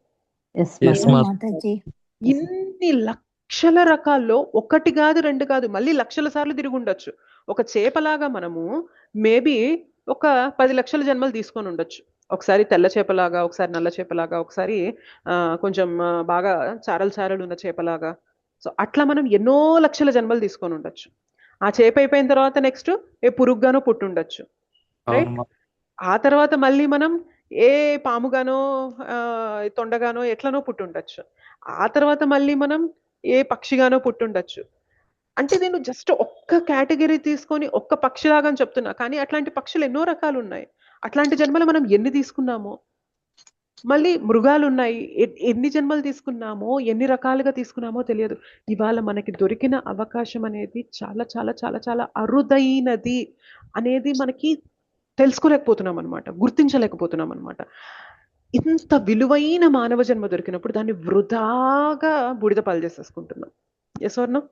ఇన్ని లక్షల రకాల్లో ఒకటి కాదు, రెండు కాదు, మళ్ళీ లక్షల సార్లు తిరిగి ఉండొచ్చు. ఒక చేపలాగా మనము మేబీ ఒక 10 లక్షల జన్మలు తీసుకొని ఉండొచ్చు. ఒకసారి తెల్ల చేపలాగా, ఒకసారి నల్ల చేపలాగా, ఒకసారి కొంచెం బాగా చారలు చారలు ఉన్న చేపలాగా. సో అట్లా మనం ఎన్నో లక్షల జన్మలు తీసుకొని ఉండొచ్చు. ఆ చేప అయిపోయిన తర్వాత నెక్స్ట్ ఏ పురుగుగానో పుట్టుండొచ్చు, రైట్? ఆ తర్వాత మళ్ళీ మనం ఏ పాముగానో తొండగానో ఎట్లనో పుట్టుండొచ్చు. ఆ తర్వాత మళ్ళీ మనం ఏ పక్షిగానో పుట్టుండొచ్చు. అంటే నేను జస్ట్ ఒక్క కేటగిరీ తీసుకొని ఒక్క పక్షిలాగా అని చెప్తున్నా, కానీ అట్లాంటి పక్షులు ఎన్నో రకాలు ఉన్నాయి. అట్లాంటి జన్మలు మనం ఎన్ని తీసుకున్నామో, మళ్ళీ మృగాలు ఉన్నాయి, ఎన్ని జన్మలు తీసుకున్నామో, ఎన్ని రకాలుగా తీసుకున్నామో తెలియదు. ఇవాళ మనకి దొరికిన అవకాశం అనేది చాలా చాలా చాలా చాలా అరుదైనది అనేది మనకి తెలుసుకోలేకపోతున్నాం అనమాట, గుర్తించలేకపోతున్నాం అనమాట. ఇంత విలువైన మానవ జన్మ దొరికినప్పుడు దాన్ని వృధాగా బూడిద పాలు చేసేసుకుంటున్నాం. Yes or no?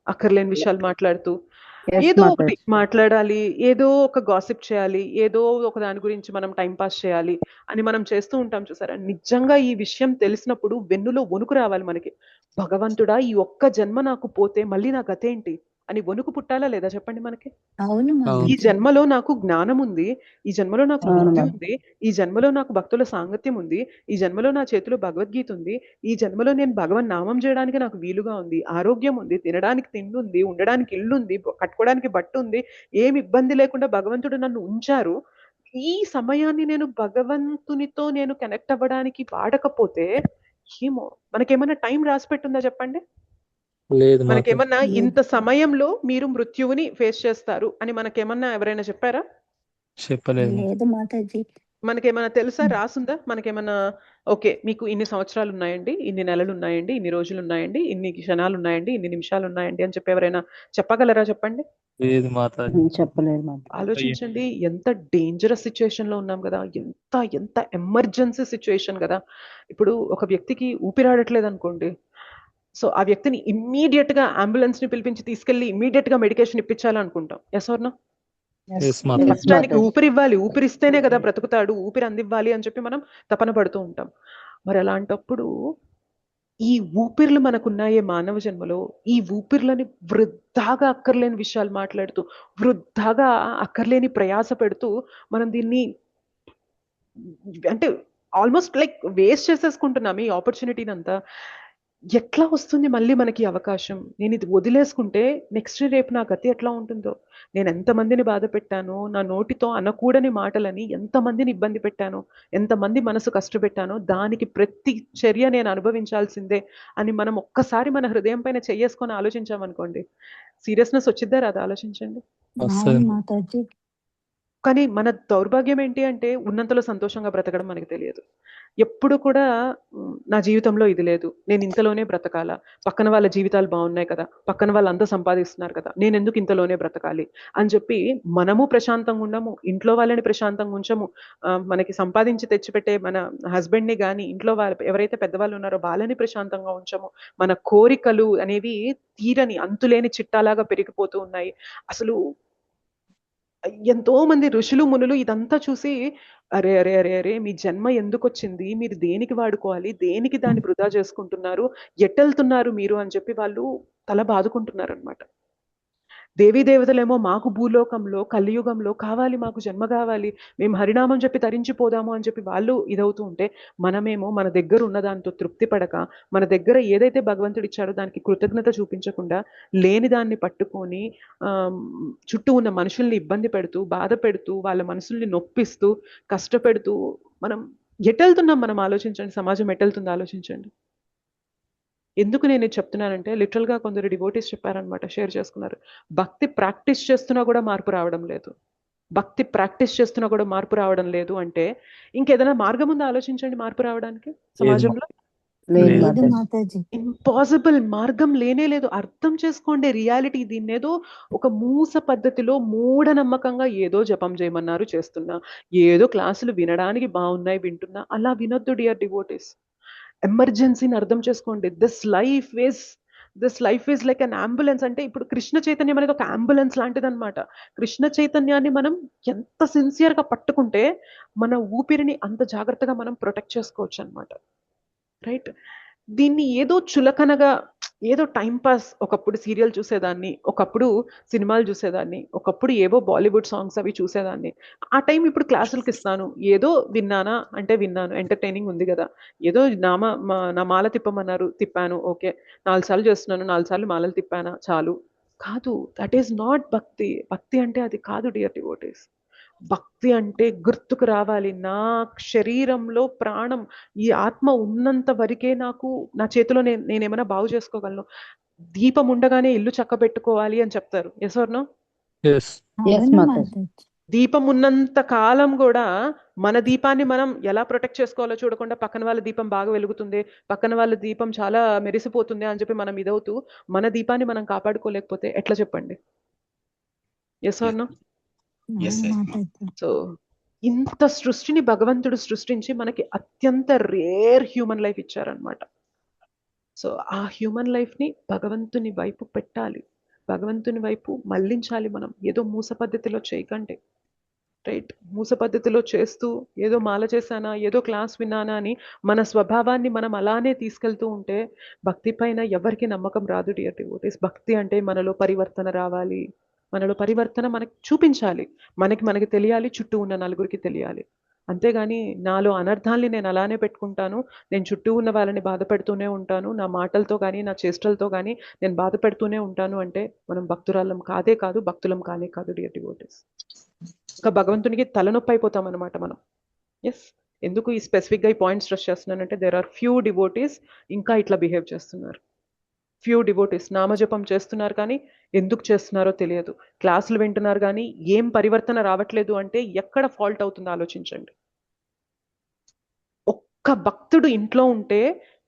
అక్కర్లేని విషయాలు మాట్లాడుతూ ఏదో ఒకటి మాట్లాడాలి, ఏదో ఒక గాసిప్ చేయాలి, ఏదో ఒక దాని గురించి మనం టైం పాస్ చేయాలి అని మనం చేస్తూ ఉంటాం. చూసారా, నిజంగా ఈ విషయం తెలిసినప్పుడు వెన్నులో వణుకు రావాలి మనకి. భగవంతుడా, ఈ ఒక్క జన్మ నాకు పోతే మళ్ళీ నా గతేంటి అని వణుకు పుట్టాలా లేదా చెప్పండి మనకి? ఈ జన్మలో నాకు జ్ఞానం ఉంది, ఈ జన్మలో నాకు బుద్ధి ఉంది, ఈ జన్మలో నాకు భక్తుల సాంగత్యం ఉంది, ఈ జన్మలో నా చేతిలో భగవద్గీత ఉంది, ఈ జన్మలో నేను భగవన్ నామం చేయడానికి నాకు వీలుగా ఉంది, ఆరోగ్యం ఉంది, తినడానికి తిండి ఉంది, ఉండడానికి ఇల్లు ఉంది, కట్టుకోవడానికి బట్ట ఉంది, ఏమి ఇబ్బంది లేకుండా భగవంతుడు నన్ను ఉంచారు. ఈ సమయాన్ని నేను భగవంతునితో నేను కనెక్ట్ అవ్వడానికి వాడకపోతే ఏమో మనకేమన్నా టైం రాసి పెట్టుందా చెప్పండి? లేదు, మనకేమన్నా ఇంత సమయంలో మీరు మృత్యువుని ఫేస్ చేస్తారు అని మనకేమన్నా ఎవరైనా చెప్పారా? చెప్పలేదు. మనకేమన్నా తెలుసా, రాసుందా? మనకేమన్నా ఓకే మీకు ఇన్ని సంవత్సరాలు ఉన్నాయండి, ఇన్ని నెలలు ఉన్నాయండి, ఇన్ని రోజులు ఉన్నాయండి, ఇన్ని క్షణాలు ఉన్నాయండి, ఇన్ని నిమిషాలు ఉన్నాయండి అని చెప్పి ఎవరైనా చెప్పగలరా చెప్పండి? లేదు మాతాజీ, చెప్పలేదు. ఆలోచించండి, ఎంత డేంజరస్ సిచ్యువేషన్ లో ఉన్నాం కదా, ఎంత ఎంత ఎమర్జెన్సీ సిచ్యువేషన్ కదా. ఇప్పుడు ఒక వ్యక్తికి ఊపిరాడట్లేదు అనుకోండి, సో ఆ వ్యక్తిని ఇమ్మీడియట్ గా అంబులెన్స్ ని పిలిపించి తీసుకెళ్లి ఇమ్మీడియట్ గా మెడికేషన్ ఇప్పించాలనుకుంటాం. Yes or no? కష్టానికి ఊపిరి ఇవ్వాలి, ఊపిరిస్తేనే కదా బ్రతుకుతాడు, ఊపిరి అందివ్వాలి అని చెప్పి మనం తపన పడుతూ ఉంటాం. మరి అలాంటప్పుడు ఈ ఊపిర్లు మనకున్నాయే మానవ జన్మలో, ఈ ఊపిర్లని వృధాగా అక్కర్లేని విషయాలు మాట్లాడుతూ, వృధాగా అక్కర్లేని ప్రయాస పెడుతూ మనం దీన్ని అంటే ఆల్మోస్ట్ లైక్ వేస్ట్ చేసేసుకుంటున్నాం ఈ ఆపర్చునిటీని అంతా. ఎట్లా వస్తుంది మళ్ళీ మనకి అవకాశం? నేను ఇది వదిలేసుకుంటే నెక్స్ట్ రేపు నా గతి ఎట్లా ఉంటుందో. నేను ఎంతమందిని బాధ పెట్టానో, నా నోటితో అనకూడని మాటలని ఎంతమందిని ఇబ్బంది పెట్టానో, ఎంతమంది మనసు కష్టపెట్టానో, దానికి ప్రతి చర్య నేను అనుభవించాల్సిందే అని మనం ఒక్కసారి మన హృదయం పైన చెయ్యేసుకొని ఆలోచించామనుకోండి, సీరియస్నెస్ వచ్చిద్దా రాదా ఆలోచించండి. అవును మాతాజీ. కానీ మన దౌర్భాగ్యం ఏంటి అంటే ఉన్నంతలో సంతోషంగా బ్రతకడం మనకి తెలియదు. ఎప్పుడు కూడా నా జీవితంలో ఇది లేదు, నేను ఇంతలోనే బ్రతకాలా, పక్కన వాళ్ళ జీవితాలు బాగున్నాయి కదా, పక్కన వాళ్ళు అంతా సంపాదిస్తున్నారు కదా, నేను ఎందుకు ఇంతలోనే బ్రతకాలి అని చెప్పి మనము ప్రశాంతంగా ఉండము, ఇంట్లో వాళ్ళని ప్రశాంతంగా ఉంచము. మనకి సంపాదించి తెచ్చిపెట్టే మన హస్బెండ్ని కానీ, ఇంట్లో వాళ్ళ ఎవరైతే పెద్దవాళ్ళు ఉన్నారో వాళ్ళని ప్రశాంతంగా ఉంచము. మన కోరికలు అనేవి తీరని అంతులేని చిట్టాలాగా పెరిగిపోతూ ఉన్నాయి. అసలు ఎంతో మంది ఋషులు మునులు ఇదంతా చూసి, అరే అరే అరే అరే మీ జన్మ ఎందుకు వచ్చింది, మీరు దేనికి వాడుకోవాలి, దేనికి దాన్ని వృధా చేసుకుంటున్నారు, ఎట్టెళ్తున్నారు మీరు అని చెప్పి వాళ్ళు తల బాదుకుంటున్నారు అనమాట. దేవీ దేవతలేమో మాకు భూలోకంలో కలియుగంలో కావాలి, మాకు జన్మ కావాలి, మేము హరినామం చెప్పి తరించిపోదాము అని చెప్పి వాళ్ళు ఇదవుతూ ఉంటే, మనమేమో మన దగ్గర ఉన్న దాంతో తృప్తి పడక, మన దగ్గర ఏదైతే భగవంతుడు ఇచ్చాడో దానికి కృతజ్ఞత చూపించకుండా లేని దాన్ని పట్టుకొని చుట్టూ ఉన్న మనుషుల్ని ఇబ్బంది పెడుతూ, బాధ పెడుతూ, వాళ్ళ మనసుల్ని నొప్పిస్తూ, కష్టపెడుతూ మనం ఎటెళ్తున్నాం మనం ఆలోచించండి. సమాజం ఎటెళ్తుందో ఆలోచించండి. ఎందుకు నేను ఇది చెప్తున్నానంటే, లిటరల్గా కొందరు డివోటీస్ చెప్పారనమాట, షేర్ చేసుకున్నారు. భక్తి ప్రాక్టీస్ చేస్తున్నా కూడా మార్పు రావడం లేదు, భక్తి ప్రాక్టీస్ చేస్తున్నా కూడా మార్పు రావడం లేదు అంటే ఇంకేదైనా మార్గం ఉందో ఆలోచించండి మార్పు రావడానికి సమాజంలో. లేదు మాతాజీ. ఇంపాసిబుల్, మార్గం లేనే లేదు. అర్థం చేసుకోండి రియాలిటీ. దీన్నేదో ఒక మూస పద్ధతిలో మూఢనమ్మకంగా ఏదో జపం చేయమన్నారు చేస్తున్నా, ఏదో క్లాసులు వినడానికి బాగున్నాయి వింటున్నా, అలా వినొద్దు డియర్ డివోటీస్. ఎమర్జెన్సీని అర్థం చేసుకోండి. This life is like an ambulance. అంటే ఇప్పుడు కృష్ణ చైతన్యం అనేది ఒక అంబులెన్స్ లాంటిది అనమాట. కృష్ణ చైతన్యాన్ని మనం ఎంత సిన్సియర్గా పట్టుకుంటే మన ఊపిరిని అంత జాగ్రత్తగా మనం ప్రొటెక్ట్ చేసుకోవచ్చు అనమాట. రైట్? దీన్ని ఏదో చులకనగా, ఏదో టైం పాస్, ఒకప్పుడు సీరియల్ చూసేదాన్ని, ఒకప్పుడు సినిమాలు చూసేదాన్ని, ఒకప్పుడు ఏవో బాలీవుడ్ సాంగ్స్ అవి చూసేదాన్ని, ఆ టైం ఇప్పుడు క్లాసులకి ఇస్తాను. ఏదో విన్నానా అంటే విన్నాను, ఎంటర్టైనింగ్ ఉంది కదా, ఏదో నా మాల తిప్పమన్నారు తిప్పాను, ఓకే, 4 సార్లు చేస్తున్నాను, 4 సార్లు మాలలు తిప్పానా చాలు. కాదు, దట్ ఈస్ నాట్ భక్తి. భక్తి అంటే అది కాదు డియర్ డివోటీస్. భక్తి అంటే గుర్తుకు రావాలి, నా శరీరంలో ప్రాణం, ఈ ఆత్మ ఉన్నంత వరకే నాకు నా చేతిలో నేనేమైనా బాగు చేసుకోగలను. దీపం ఉండగానే ఇల్లు చక్కబెట్టుకోవాలి అని చెప్తారు. Yes or no? దీపం ఉన్నంత కాలం కూడా మన దీపాన్ని మనం ఎలా ప్రొటెక్ట్ చేసుకోవాలో చూడకుండా పక్కన వాళ్ళ దీపం బాగా వెలుగుతుంది, పక్కన వాళ్ళ దీపం చాలా మెరిసిపోతుంది అని చెప్పి మనం ఇదవుతూ మన దీపాన్ని మనం కాపాడుకోలేకపోతే ఎట్లా చెప్పండి? Yes or no? సో ఇంత సృష్టిని భగవంతుడు సృష్టించి మనకి అత్యంత రేర్ హ్యూమన్ లైఫ్ ఇచ్చారనమాట. సో ఆ హ్యూమన్ లైఫ్ని భగవంతుని వైపు పెట్టాలి, భగవంతుని వైపు మళ్ళించాలి. మనం ఏదో మూస పద్ధతిలో చేయకండి. రైట్? మూస పద్ధతిలో చేస్తూ ఏదో మాల చేశానా, ఏదో క్లాస్ విన్నానా అని మన స్వభావాన్ని మనం అలానే తీసుకెళ్తూ ఉంటే భక్తి పైన ఎవరికి నమ్మకం రాదు డియర్ డివోటీస్. భక్తి అంటే మనలో పరివర్తన రావాలి, మనలో పరివర్తన మనకి చూపించాలి, మనకి తెలియాలి, చుట్టూ ఉన్న నలుగురికి తెలియాలి. అంతేగాని నాలో అనర్థాల్ని నేను అలానే పెట్టుకుంటాను, నేను చుట్టూ ఉన్న వాళ్ళని బాధ పెడుతూనే ఉంటాను, నా మాటలతో కానీ నా చేష్టలతో కానీ నేను బాధ పెడుతూనే ఉంటాను అంటే మనం భక్తురాలం కాదే కాదు, భక్తులం కానే కాదు డియర్ డివోటీస్. ఇంకా భగవంతునికి తలనొప్పి అయిపోతాం అనమాట మనం. ఎస్, ఎందుకు ఈ స్పెసిఫిక్గా ఈ పాయింట్ స్ట్రెస్ చేస్తున్నానంటే దేర్ ఆర్ ఫ్యూ డివోటీస్ ఇంకా ఇట్లా బిహేవ్ చేస్తున్నారు. ఫ్యూ డివోటీస్ నామజపం చేస్తున్నారు కానీ ఎందుకు చేస్తున్నారో తెలియదు, క్లాసులు వింటున్నారు కానీ ఏం పరివర్తన రావట్లేదు అంటే ఎక్కడ ఫాల్ట్ అవుతుందో ఆలోచించండి. ఒక్క భక్తుడు ఇంట్లో ఉంటే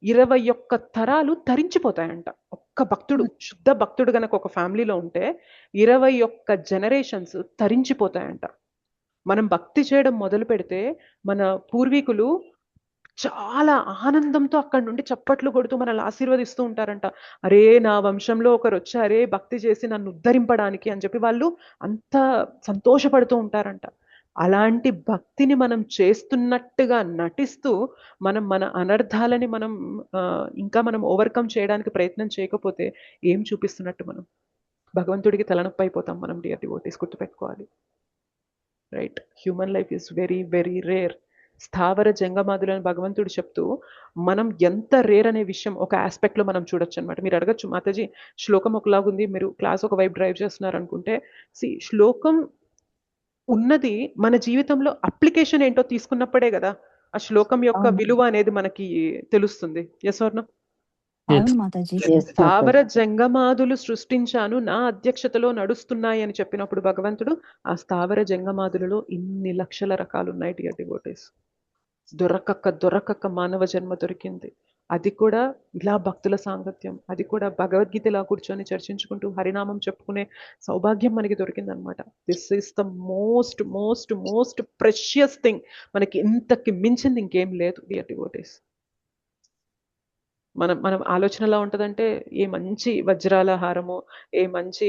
21 తరాలు తరించిపోతాయంట. ఒక్క భక్తుడు, శుద్ధ భక్తుడు గనక ఒక ఫ్యామిలీలో ఉంటే 21 జనరేషన్స్ తరించిపోతాయంట. మనం భక్తి చేయడం మొదలు పెడితే మన పూర్వీకులు చాలా ఆనందంతో అక్కడి నుండి చప్పట్లు కొడుతూ మనల్ని ఆశీర్వదిస్తూ ఉంటారంట. అరే నా వంశంలో ఒకరు వచ్చారే భక్తి చేసి నన్ను ఉద్ధరింపడానికి అని చెప్పి వాళ్ళు అంత సంతోషపడుతూ ఉంటారంట. అలాంటి భక్తిని మనం చేస్తున్నట్టుగా నటిస్తూ మనం మన అనర్థాలని మనం ఇంకా మనం ఓవర్కమ్ చేయడానికి ప్రయత్నం చేయకపోతే ఏం చూపిస్తున్నట్టు మనం భగవంతుడికి తలనొప్పి అయిపోతాం మనం డియర్ డివోటీస్, గుర్తుపెట్టుకోవాలి. Right, human life is very very rare. స్థావర జంగమాదులని భగవంతుడు చెప్తూ మనం ఎంత రేర్ అనే విషయం ఒక ఆస్పెక్ట్లో మనం చూడొచ్చు అనమాట. మీరు అడగచ్చు, మాతాజీ శ్లోకం ఒకలాగుంది, మీరు క్లాస్ ఒక వైపు డ్రైవ్ చేస్తున్నారు అనుకుంటే, శ్లోకం ఉన్నది మన జీవితంలో అప్లికేషన్ ఏంటో తీసుకున్నప్పుడే కదా ఆ శ్లోకం యొక్క విలువ అనేది మనకి తెలుస్తుంది. Yes or no? స్థావర జంగమాదులు సృష్టించాను, నా అధ్యక్షతలో నడుస్తున్నాయి అని చెప్పినప్పుడు భగవంతుడు ఆ స్థావర జంగమాదులలో ఇన్ని లక్షల రకాలు ఉన్నాయి డియర్ డివోటీస్. దొరకక్క మానవ జన్మ దొరికింది. అది కూడా ఇలా భక్తుల సాంగత్యం, అది కూడా భగవద్గీత ఇలా కూర్చొని చర్చించుకుంటూ హరినామం చెప్పుకునే సౌభాగ్యం మనకి దొరికింది అనమాట. This is the most most most precious thing. మనకి ఇంతకి మించింది ఇంకేం లేదు డియర్ డివోటీస్. మనం ఆలోచన ఎలా ఉంటుందంటే, ఏ మంచి వజ్రాల హారము, ఏ మంచి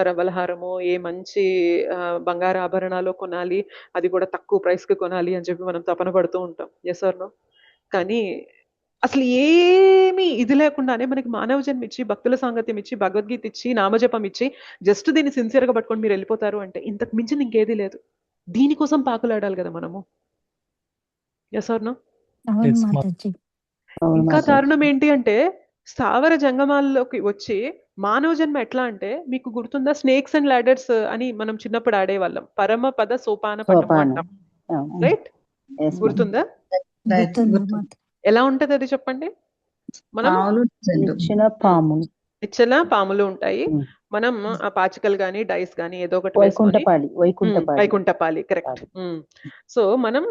రవ్వల హారము, ఏ మంచి బంగారు ఆభరణాలు కొనాలి, అది కూడా తక్కువ ప్రైస్కి కొనాలి అని చెప్పి మనం తపన పడుతూ ఉంటాం. Yes or no? కానీ అసలు ఏమీ ఇది లేకుండానే మనకి మానవ జన్మ ఇచ్చి, భక్తుల సాంగత్యం ఇచ్చి, భగవద్గీత ఇచ్చి, నామజపం ఇచ్చి, జస్ట్ దీన్ని సిన్సియర్గా పట్టుకొని మీరు వెళ్ళిపోతారు అంటే ఇంతకు మించింది ఇంకేది లేదు. దీనికోసం పాకులాడాలి కదా మనము. Yes or no? ఇంకా దారుణం ఏంటి అంటే, స్థావర జంగమాల్లోకి వచ్చి మానవ జన్మ ఎట్లా అంటే, మీకు గుర్తుందా స్నేక్స్ అండ్ లాడర్స్ అని మనం చిన్నప్పుడు ఆడేవాళ్ళం. పరమ పద సోపాన పటం అంటాం, రైట్? గుర్తుందా? ఎలా ఉంటది అది చెప్పండి. మనం నిచ్చెన పాములు ఉంటాయి, మనం ఆ పాచికలు గాని డైస్ గాని ఏదో ఒకటి వైకుంఠపాలి, కరెక్ట్. సో మనం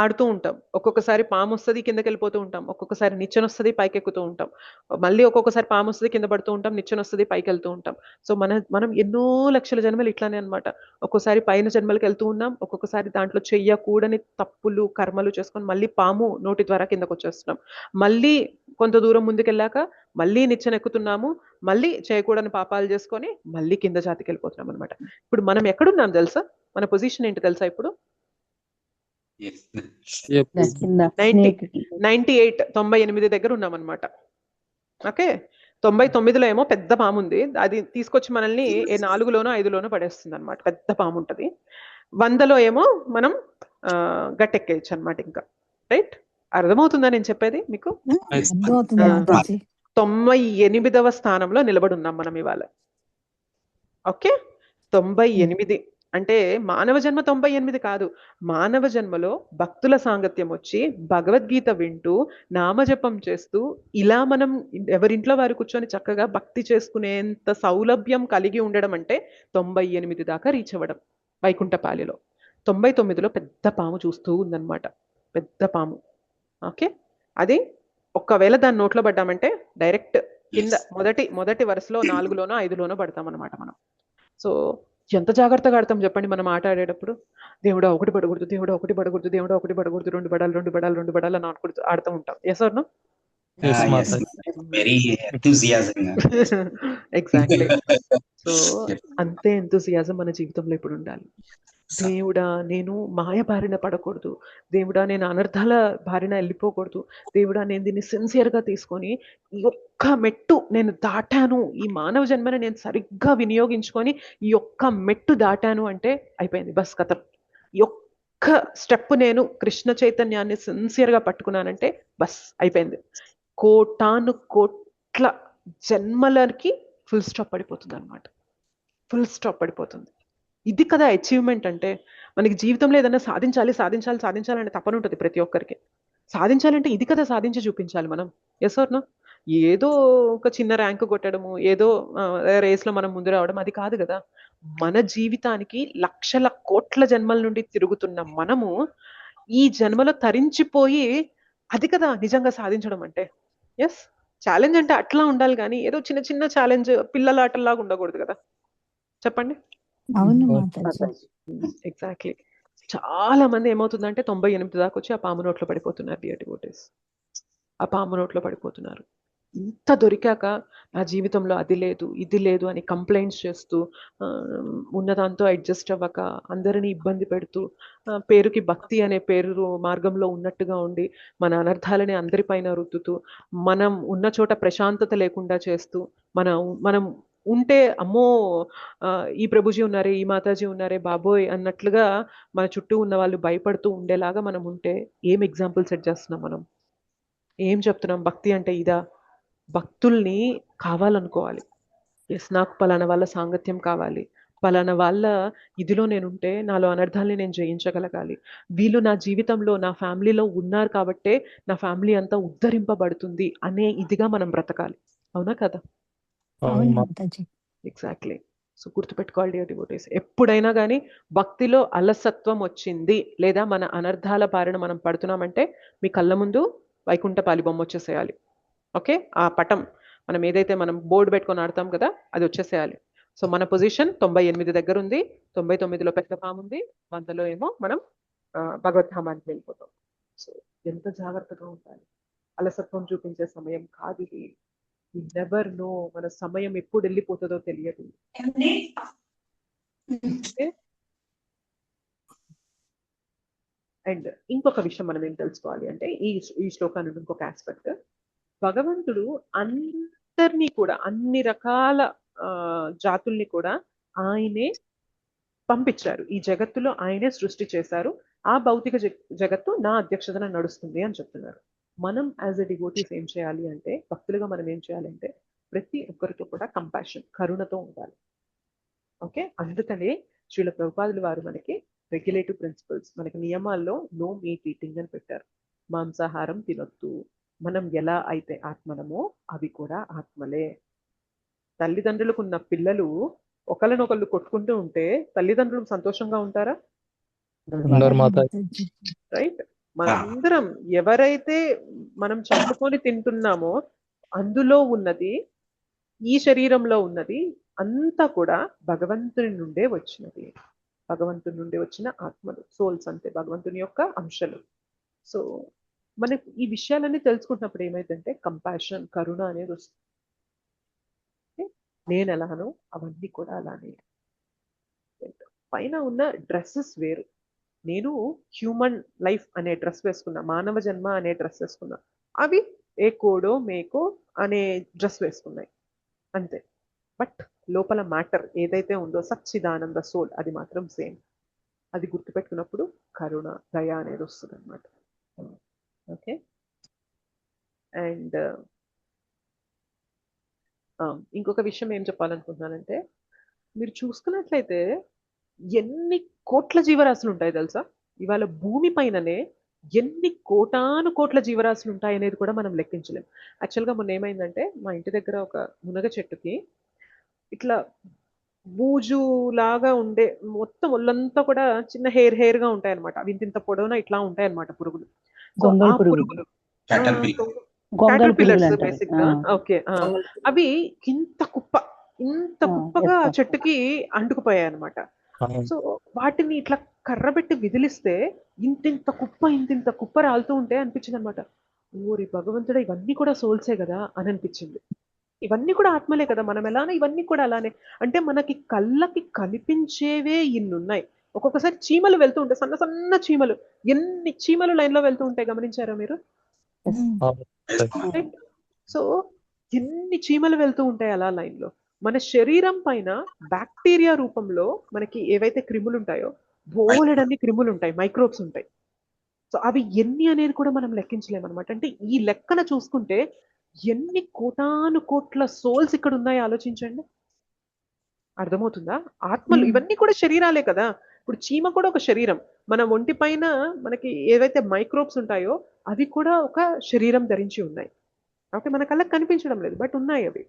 ఆడుతూ ఉంటాం. ఒక్కొక్కసారి పాము వస్తుంది, కిందకి వెళ్ళిపోతూ ఉంటాం. ఒక్కొక్కసారి నిచ్చెన వస్తుంది, పైకి ఎక్కుతూ ఉంటాం. మళ్ళీ ఒక్కొక్కసారి పాము వస్తుంది, కింద పడుతూ ఉంటాం. నిచ్చెన వస్తుంది, పైకి వెళ్తూ ఉంటాం. సో మనం ఎన్నో లక్షల జన్మలు ఇట్లానే అనమాట. ఒక్కోసారి పైన జన్మలకు వెళ్తూ ఉన్నాం, ఒక్కొక్కసారి దాంట్లో చెయ్యకూడని తప్పులు కర్మలు చేసుకొని మళ్ళీ పాము నోటి ద్వారా కిందకు వచ్చేస్తున్నాం. మళ్ళీ కొంత దూరం ముందుకెళ్ళాక మళ్ళీ నిచ్చెన ఎక్కుతున్నాము, మళ్ళీ చేయకూడని పాపాలు చేసుకొని మళ్ళీ కింద జాతికి వెళ్ళిపోతున్నాం అనమాట. ఇప్పుడు మనం ఎక్కడున్నాం తెలుసా? మన పొజిషన్ ఏంటి తెలుసా? ఇప్పుడు 98 దగ్గర ఉన్నామన్నమాట. ఓకే, 99లో ఏమో పెద్ద పాము ఉంది, అది తీసుకొచ్చి మనల్ని 4లోనో 5లోనో పడేస్తుంది అనమాట. పెద్ద పాము ఉంటుంది. 100లో ఏమో మనం గట్టెక్కేయచ్చు అనమాట. ఇంకా రైట్, అర్థమవుతుందా నేను చెప్పేది మీకు? 98వ స్థానంలో నిలబడి ఉన్నాం మనం ఇవాళ. ఓకే, 98 అంటే మానవ జన్మ 98 కాదు. మానవ జన్మలో భక్తుల సాంగత్యం వచ్చి భగవద్గీత వింటూ నామజపం చేస్తూ ఇలా మనం ఎవరింట్లో వారు కూర్చొని చక్కగా భక్తి చేసుకునేంత సౌలభ్యం కలిగి ఉండడం అంటే 98 దాకా రీచ్ అవ్వడం. వైకుంఠపాలిలో 99లో పెద్ద పాము చూస్తూ ఉందన్నమాట, పెద్ద పాము. ఓకే, అది ఒక్కవేళ దాని నోట్లో పడ్డామంటే డైరెక్ట్ కింద మొదటి వరుసలో 4లోనో 5లోనో పడతాం అనమాట మనం. సో ఎంత జాగ్రత్తగా ఆడతాం చెప్పండి మనం ఆట ఆడేటప్పుడు. దేవుడా ఒకటి పడకూడదు, దేవుడా ఒకటి పడకూడదు, దేవుడా ఒకటి పడకూడదు, 2 పడాలి అని ఆడుతూ ఉంటాం. Yes or no? Exactly. So అంతే ఎంతూసియాజం మన జీవితంలో ఇప్పుడు ఉండాలి. దేవుడా నేను మాయ బారిన పడకూడదు, దేవుడా నేను అనర్థాల బారిన వెళ్ళిపోకూడదు, దేవుడా నేను దీన్ని సిన్సియర్గా తీసుకొని ఈ ఒక్క మెట్టు నేను దాటాను, ఈ మానవ జన్మని నేను సరిగ్గా వినియోగించుకొని ఈ ఒక్క మెట్టు దాటాను అంటే అయిపోయింది, బస్ కథం. ఈ ఒక్క స్టెప్ నేను కృష్ణ చైతన్యాన్ని సిన్సియర్గా పట్టుకున్నానంటే బస్ అయిపోయింది. కోట్ల జన్మలకి ఫుల్ స్టాప్ పడిపోతుంది అనమాట. ఫుల్ స్టాప్ పడిపోతుంది. ఇది కదా అచీవ్మెంట్ అంటే. మనకి జీవితంలో ఏదైనా సాధించాలని తపన ఉంటుంది ప్రతి ఒక్కరికి. సాధించాలంటే ఇది కదా సాధించి చూపించాలి మనం. Yes or no? ఏదో ఒక చిన్న ర్యాంక్ కొట్టడము, ఏదో రేస్లో మనం ముందు రావడం అది కాదు కదా. మన జీవితానికి లక్షల కోట్ల జన్మల నుండి తిరుగుతున్న మనము ఈ జన్మలో తరించిపోయి, అది కదా నిజంగా సాధించడం అంటే. ఎస్, ఛాలెంజ్ అంటే అట్లా ఉండాలి కానీ ఏదో చిన్న చిన్న ఛాలెంజ్ పిల్లల ఆటల్లాగా ఉండకూడదు కదా. చెప్పండి. ఎగ్జాక్ట్లీ. చాలా మంది ఏమవుతుందంటే 98 దాకా వచ్చి ఆ పాము నోట్లో పడిపోతున్నారు డియర్ డివోటీస్. ఆ పాము నోట్లో పడిపోతున్నారు. ఇంత దొరికాక నా జీవితంలో అది లేదు, ఇది లేదు అని కంప్లైంట్స్ చేస్తూ ఉన్న దాంతో అడ్జస్ట్ అవ్వక అందరినీ ఇబ్బంది పెడుతూ పేరుకి భక్తి అనే పేరు మార్గంలో ఉన్నట్టుగా ఉండి మన అనర్థాలని అందరిపైన రుద్దుతూ మనం ఉన్న చోట ప్రశాంతత లేకుండా చేస్తూ మనం మనం ఉంటే అమ్మో ఈ ప్రభుజీ ఉన్నారే, ఈ మాతాజీ ఉన్నారే బాబోయ్ అన్నట్లుగా మన చుట్టూ ఉన్న వాళ్ళు భయపడుతూ ఉండేలాగా మనం ఉంటే ఏం ఎగ్జాంపుల్ సెట్ చేస్తున్నాం మనం? ఏం చెప్తున్నాం? భక్తి అంటే ఇదా? భక్తుల్ని కావాలనుకోవాలి. ఎస్, నాకు పలానా వాళ్ళ సాంగత్యం కావాలి, పలానా వాళ్ళ ఇదిలో నేనుంటే నాలో అనర్థాలని నేను జయించగలగాలి, వీళ్ళు నా జీవితంలో నా ఫ్యామిలీలో ఉన్నారు కాబట్టే నా ఫ్యామిలీ అంతా ఉద్ధరింపబడుతుంది అనే ఇదిగా మనం బ్రతకాలి. అవునా కదా? అవును మాతాజీ. ఎగ్జాక్ట్లీ. సో గుర్తుపెట్టుకోవాలి డియర్ డివోటీస్, ఎప్పుడైనా కానీ భక్తిలో అలసత్వం వచ్చింది లేదా మన అనర్థాల బారిన మనం పడుతున్నామంటే మీ కళ్ళ ముందు వైకుంఠపాలి బొమ్మ వచ్చేసేయాలి. ఓకే, ఆ పటం మనం ఏదైతే మనం బోర్డు పెట్టుకొని ఆడతాం కదా అది వచ్చేసేయాలి. సో మన పొజిషన్ 98 దగ్గర ఉంది, 99లో పెద్ద పాము ఉంది, 100లో ఏమో మనం భగవద్ధామానికి వెళ్ళిపోతాం. సో ఎంత జాగ్రత్తగా ఉండాలి. అలసత్వం చూపించే సమయం కాదు ఇది. నెవర్ నో మన సమయం ఎప్పుడు వెళ్ళిపోతుందో తెలియదు. అండ్ ఇంకొక విషయం మనం ఏం తెలుసుకోవాలి అంటే ఈ శ్లోకాన్ని ఇంకొక ఆస్పెక్ట్, భగవంతుడు అందరినీ కూడా అన్ని రకాల జాతుల్ని కూడా ఆయనే పంపించారు. ఈ జగత్తులో ఆయనే సృష్టి చేశారు. ఆ భౌతిక జగత్తు నా అధ్యక్షతన నడుస్తుంది అని చెప్తున్నారు. మనం యాజ్ ఎ డివోటీస్ ఏం చేయాలి అంటే, భక్తులుగా మనం ఏం చేయాలంటే ప్రతి ఒక్కరితో కూడా కంపాషన్, కరుణతో ఉండాలి. ఓకే, అందుకనే శ్రీల ప్రభుపాదులు వారు మనకి రెగ్యులేటివ్ ప్రిన్సిపల్స్, మనకి నియమాల్లో నో మీట్ ఈటింగ్ అని పెట్టారు. మాంసాహారం తినొద్దు. మనం ఎలా అయితే ఆత్మనమో అవి కూడా ఆత్మలే. తల్లిదండ్రులకు ఉన్న పిల్లలు ఒకళ్ళనొకళ్ళు కొట్టుకుంటూ ఉంటే తల్లిదండ్రులు సంతోషంగా ఉంటారా? రైట్. మనందరం ఎవరైతే మనం చంపుకొని తింటున్నామో అందులో ఉన్నది, ఈ శరీరంలో ఉన్నది అంతా కూడా భగవంతుని నుండే వచ్చినది. భగవంతుని నుండి వచ్చిన ఆత్మలు, సోల్స్ అంతే, భగవంతుని యొక్క అంశాలు. సో మనకి ఈ విషయాలన్నీ తెలుసుకుంటున్నప్పుడు ఏమైందంటే కంపాషన్, కరుణ అనేది వస్తుంది. నేను ఎలానో అవన్నీ కూడా అలానే. పైన ఉన్న డ్రెస్సెస్ వేరు. నేను హ్యూమన్ లైఫ్ అనే డ్రెస్ వేసుకున్నా, మానవ జన్మ అనే డ్రెస్ వేసుకున్నా, అవి ఏ కోడో మేకో అనే డ్రెస్ వేసుకున్నాయి అంతే. బట్ లోపల మ్యాటర్ ఏదైతే ఉందో సచ్చిదానంద సోల్, అది మాత్రం సేమ్. అది గుర్తుపెట్టుకున్నప్పుడు కరుణ, దయ అనేది వస్తుంది అనమాట. ఓకే, అండ్ ఇంకొక విషయం ఏం చెప్పాలనుకుంటున్నానంటే, మీరు చూసుకున్నట్లయితే ఎన్ని కోట్ల జీవరాశులు ఉంటాయి తెలుసా? ఇవాళ భూమి పైననే ఎన్ని కోటాను కోట్ల జీవరాశులు ఉంటాయి అనేది కూడా మనం లెక్కించలేం. యాక్చువల్గా మొన్న ఏమైందంటే, మా ఇంటి దగ్గర ఒక మునగ చెట్టుకి ఇట్లా బూజు లాగా ఉండే, మొత్తం ఒళ్ళంతా కూడా చిన్న హెయిర్ గా ఉంటాయి అనమాట. అవి ఇంత పొడవునా ఇట్లా ఉంటాయి అనమాట పురుగులు. సో ఆ పురుగులు బేసిక్ గా, ఓకే, అవి ఇంత కుప్పగా చెట్టుకి అంటుకుపోయాయి అనమాట. సో వాటిని ఇట్లా కర్రబెట్టి విదిలిస్తే ఇంతింత కుప్ప రాలుతూ ఉంటే అనిపించింది అనమాట, ఓరి భగవంతుడా ఇవన్నీ కూడా సోల్సే కదా అని అనిపించింది. ఇవన్నీ కూడా ఆత్మలే కదా, మనం ఎలానో ఇవన్నీ కూడా అలానే. అంటే మనకి కళ్ళకి కనిపించేవే ఇన్నున్నాయి. ఒక్కొక్కసారి చీమలు వెళ్తూ ఉంటాయి, సన్న సన్న చీమలు, ఎన్ని చీమలు లైన్ లో వెళ్తూ ఉంటాయి గమనించారా మీరు? సో ఎన్ని చీమలు వెళ్తూ ఉంటాయి అలా లైన్ లో. మన శరీరం పైన బ్యాక్టీరియా రూపంలో మనకి ఏవైతే క్రిములు ఉంటాయో బోలెడన్ని క్రిములు ఉంటాయి, మైక్రోబ్స్ ఉంటాయి. సో అవి ఎన్ని అనేది కూడా మనం లెక్కించలేము అనమాట. అంటే ఈ లెక్కన చూసుకుంటే ఎన్ని కోటాను కోట్ల సోల్స్ ఇక్కడ ఉన్నాయో ఆలోచించండి. అర్థమవుతుందా? ఆత్మలు ఇవన్నీ కూడా శరీరాలే కదా. ఇప్పుడు చీమ కూడా ఒక శరీరం. మన ఒంటి పైన మనకి ఏవైతే మైక్రోబ్స్ ఉంటాయో అవి కూడా ఒక శరీరం ధరించి ఉన్నాయి. ఓకే, మన కళ్ళకి కనిపించడం లేదు బట్ ఉన్నాయి అవి,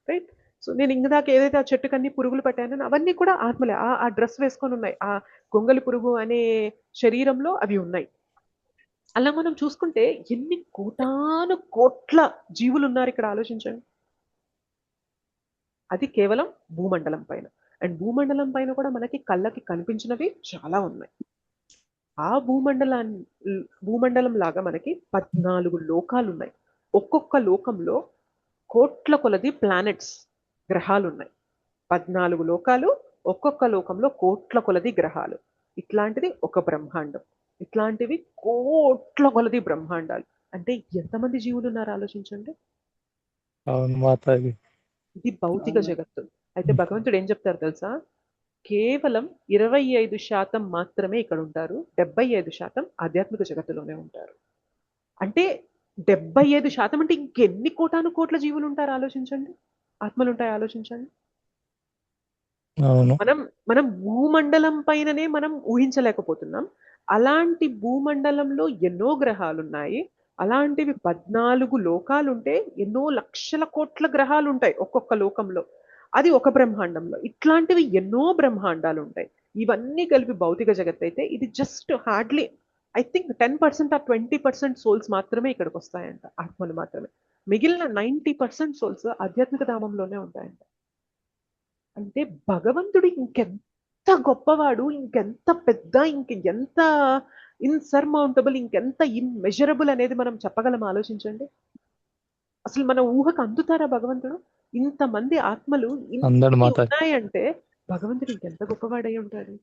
రైట్? సో నేను ఇందాక ఏదైతే ఆ చెట్టుకన్నీ పురుగులు పట్టానో అవన్నీ కూడా ఆత్మలే. ఆ డ్రెస్ వేసుకొని ఉన్నాయి, ఆ గొంగలి పురుగు అనే శరీరంలో అవి ఉన్నాయి. అలా మనం చూసుకుంటే ఎన్ని కోటాను కోట్ల జీవులు ఉన్నారు ఇక్కడ ఆలోచించండి. అది కేవలం భూమండలం పైన. అండ్ భూమండలం పైన కూడా మనకి కళ్ళకి కనిపించినవి చాలా ఉన్నాయి. ఆ భూమండలం లాగా మనకి 14 లోకాలు ఉన్నాయి. ఒక్కొక్క లోకంలో కోట్ల కొలది ప్లానెట్స్, గ్రహాలు ఉన్నాయి. 14 లోకాలు, ఒక్కొక్క లోకంలో కోట్ల కొలది గ్రహాలు. ఇట్లాంటిది ఒక బ్రహ్మాండం. ఇట్లాంటివి కోట్ల కొలది బ్రహ్మాండాలు. అంటే ఎంతమంది జీవులు ఉన్నారు ఆలోచించండి. అవును మాతాజీ. ఇది భౌతిక జగత్తు. అయితే భగవంతుడు ఏం చెప్తారు తెలుసా? కేవలం 25% మాత్రమే ఇక్కడ ఉంటారు, 75% ఆధ్యాత్మిక జగత్తులోనే ఉంటారు. అంటే 75% అంటే ఇంకెన్ని కోటాను కోట్ల జీవులు ఉంటారు ఆలోచించండి, ఆత్మలు ఉంటాయి ఆలోచించండి. అవును. మనం మనం భూమండలం పైననే మనం ఊహించలేకపోతున్నాం. అలాంటి భూమండలంలో ఎన్నో గ్రహాలు ఉన్నాయి. అలాంటివి 14 లోకాలు ఉంటే ఎన్నో లక్షల కోట్ల గ్రహాలు ఉంటాయి ఒక్కొక్క లోకంలో. అది ఒక బ్రహ్మాండంలో. ఇట్లాంటివి ఎన్నో బ్రహ్మాండాలు ఉంటాయి. ఇవన్నీ కలిపి భౌతిక జగత్ అయితే ఇది జస్ట్ హార్డ్లీ ఐ థింక్ 10% ఆ 20% సోల్స్ మాత్రమే ఇక్కడికి వస్తాయంట, ఆత్మలు మాత్రమే. మిగిలిన 90% సోల్స్ ఆధ్యాత్మిక ధామంలోనే ఉంటాయంట. అంటే భగవంతుడు ఇంకెంత గొప్పవాడు, ఇంకెంత పెద్ద, ఇంకెంత ఇన్సర్మౌంటబుల్, ఇంకెంత ఇన్మెజరబుల్ అనేది మనం చెప్పగలం ఆలోచించండి. అసలు మన ఊహకు అందుతారా భగవంతుడు? ఇంతమంది ఆత్మలు అందడు ఇన్ని మాతాజీ. ఉన్నాయంటే భగవంతుడు ఇంకెంత గొప్పవాడై ఉంటాడు.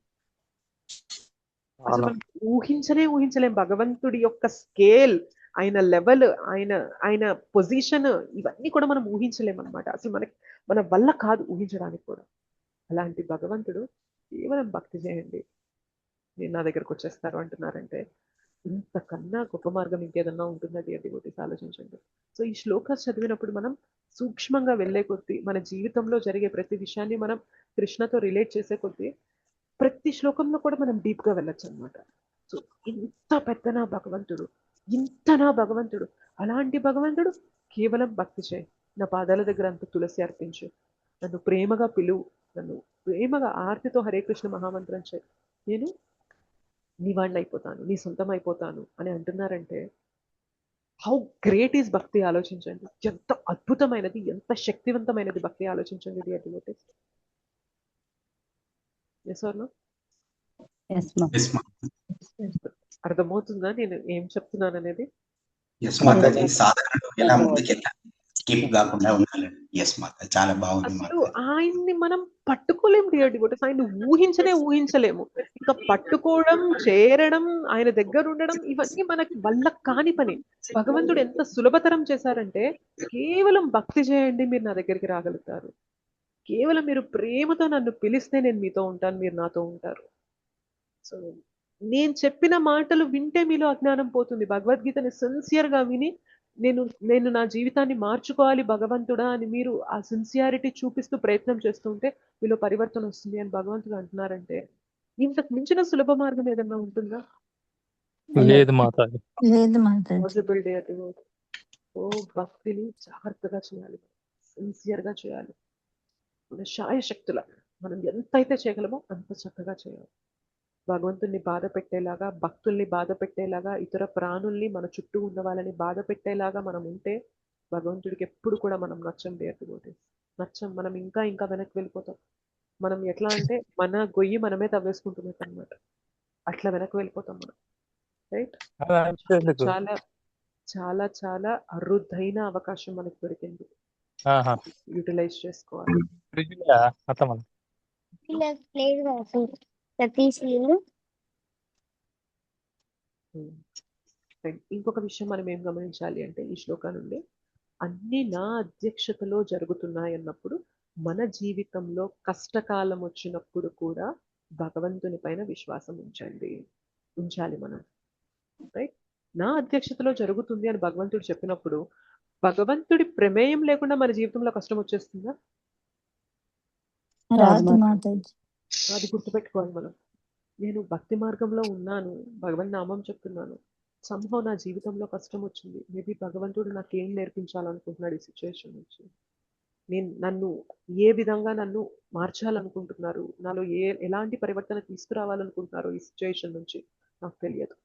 అసలు అవును. మనం ఊహించలేం భగవంతుడి యొక్క స్కేల్, ఆయన లెవెల్, ఆయన ఆయన పొజిషన్, ఇవన్నీ కూడా మనం ఊహించలేం అనమాట. అసలు మన వల్ల కాదు ఊహించడానికి కూడా. అలాంటి భగవంతుడు కేవలం భక్తి చేయండి, నేను నా దగ్గరకు వచ్చేస్తారు అంటున్నారంటే ఇంతకన్నా గొప్ప మార్గం ఇంకేదన్నా ఉంటుందని డివోటీస్ ఆలోచించండి. సో ఈ శ్లోకాస్ చదివినప్పుడు మనం సూక్ష్మంగా వెళ్ళే కొద్దీ, మన జీవితంలో జరిగే ప్రతి విషయాన్ని మనం కృష్ణతో రిలేట్ చేసే కొద్దీ ప్రతి శ్లోకంలో కూడా మనం డీప్ గా వెళ్ళొచ్చు అనమాట. సో ఇంత పెద్ద నా భగవంతుడు, ఇంత నా భగవంతుడు, అలాంటి భగవంతుడు కేవలం భక్తి చేయి, నా పాదాల దగ్గర అంత తులసి అర్పించు, నన్ను ప్రేమగా పిలువు, నన్ను ప్రేమగా ఆర్తితో హరే కృష్ణ మహామంత్రం చేయి, నేను నీ వాడిని అయిపోతాను, నీ సొంతం అయిపోతాను అని అంటున్నారంటే హౌ గ్రేట్ ఈస్ భక్తి ఆలోచించండి. ఎంత అద్భుతమైనది, ఎంత శక్తివంతమైనది భక్తి ఆలోచించండి. Dear devotees. Yes or no? Yes మా. ఎస్ మా. అర్థమవుతుందా నేను ఏం చెప్తున్నాను అనేది? ఎస్ మాతాజీ. సాధనలో ఎలా ముందుకెళ్ళాలి, స్కిప్ కాకుండా ఉండాలి. ఎస్ మాతాజీ, చాలా బాగుంది అసలు మాతాజీ. ఆయన్ని మనం పట్టుకోలేము డియర్ డివోటీస్. ఆయన్ని ఊహించలేము. ఇంకా పట్టుకోవడం, చేరడం, ఆయన దగ్గర ఉండడం, ఇవన్నీ మనకి వల్ల కాని పని. భగవంతుడు ఎంత సులభతరం చేశారంటే కేవలం భక్తి చేయండి, మీరు నా దగ్గరికి రాగలుగుతారు. కేవలం మీరు ప్రేమతో నన్ను పిలిస్తే నేను మీతో ఉంటాను, మీరు నాతో ఉంటారు. సో నేను చెప్పిన మాటలు వింటే మీలో అజ్ఞానం పోతుంది. భగవద్గీతని సిన్సియర్గా విని నేను నా జీవితాన్ని మార్చుకోవాలి భగవంతుడా అని మీరు ఆ సిన్సియారిటీ చూపిస్తూ ప్రయత్నం చేస్తుంటే మీలో పరివర్తన వస్తుంది అని భగవంతుడు అంటున్నారంటే ఇంతకు మించిన సులభ మార్గం ఏదన్నా ఉంటుందా? లేదు మాతాజీ. లేదు మాతాజీ. పాసిబిలిటీ అది. ఓ భక్తిని జాగ్రత్తగా చేయాలి, సిన్సియర్గా చేయాలి. మన శాయశక్తుల మనం ఎంతైతే చేయగలమో అంత చక్కగా చేయాలి. భగవంతుని బాధ పెట్టేలాగా, భక్తుల్ని బాధ పెట్టేలాగా, ఇతర ప్రాణుల్ని, మన చుట్టూ ఉన్న వాళ్ళని బాధ పెట్టేలాగా మనం ఉంటే భగవంతుడికి ఎప్పుడు కూడా మనం నచ్చం. నచ్చం. మనం ఇంకా ఇంకా వెనక్కి వెళ్ళిపోతాం. మనం ఎట్లా అంటే మన గొయ్యి మనమే తవ్వేసుకుంటున్నాం అనమాట. అట్లా వెనక్కి వెళ్ళిపోతాం మనం. రైట్? చాలా చాలా చాలా అరుదైన అవకాశం మనకు దొరికింది, యూటిలైజ్ చేసుకోవాలి. ఇంకొక విషయం మనం ఏం గమనించాలి అంటే ఈ శ్లోకా నుండి అన్ని నా అధ్యక్షతలో జరుగుతున్నాయి అన్నప్పుడు మన జీవితంలో కష్టకాలం వచ్చినప్పుడు కూడా భగవంతుని పైన విశ్వాసం ఉంచాలి మనం. రైట్? నా అధ్యక్షతలో జరుగుతుంది అని భగవంతుడు చెప్పినప్పుడు భగవంతుడి ప్రమేయం లేకుండా మన జీవితంలో కష్టం వచ్చేస్తుందా? రాదు మాతాజీ. అది గుర్తుపెట్టుకోవాలి మనం. నేను భక్తి మార్గంలో ఉన్నాను, భగవన్ నామం చెప్తున్నాను, సంభవ నా జీవితంలో కష్టం వచ్చింది, మేబీ భగవంతుడు నాకు ఏం నేర్పించాలనుకుంటున్నాడు ఈ సిచ్యువేషన్ నుంచి, నన్ను ఏ విధంగా నన్ను మార్చాలనుకుంటున్నారు, నాలో ఎలాంటి పరివర్తన తీసుకురావాలనుకుంటున్నారు ఈ సిచ్యువేషన్ నుంచి నాకు తెలియదు.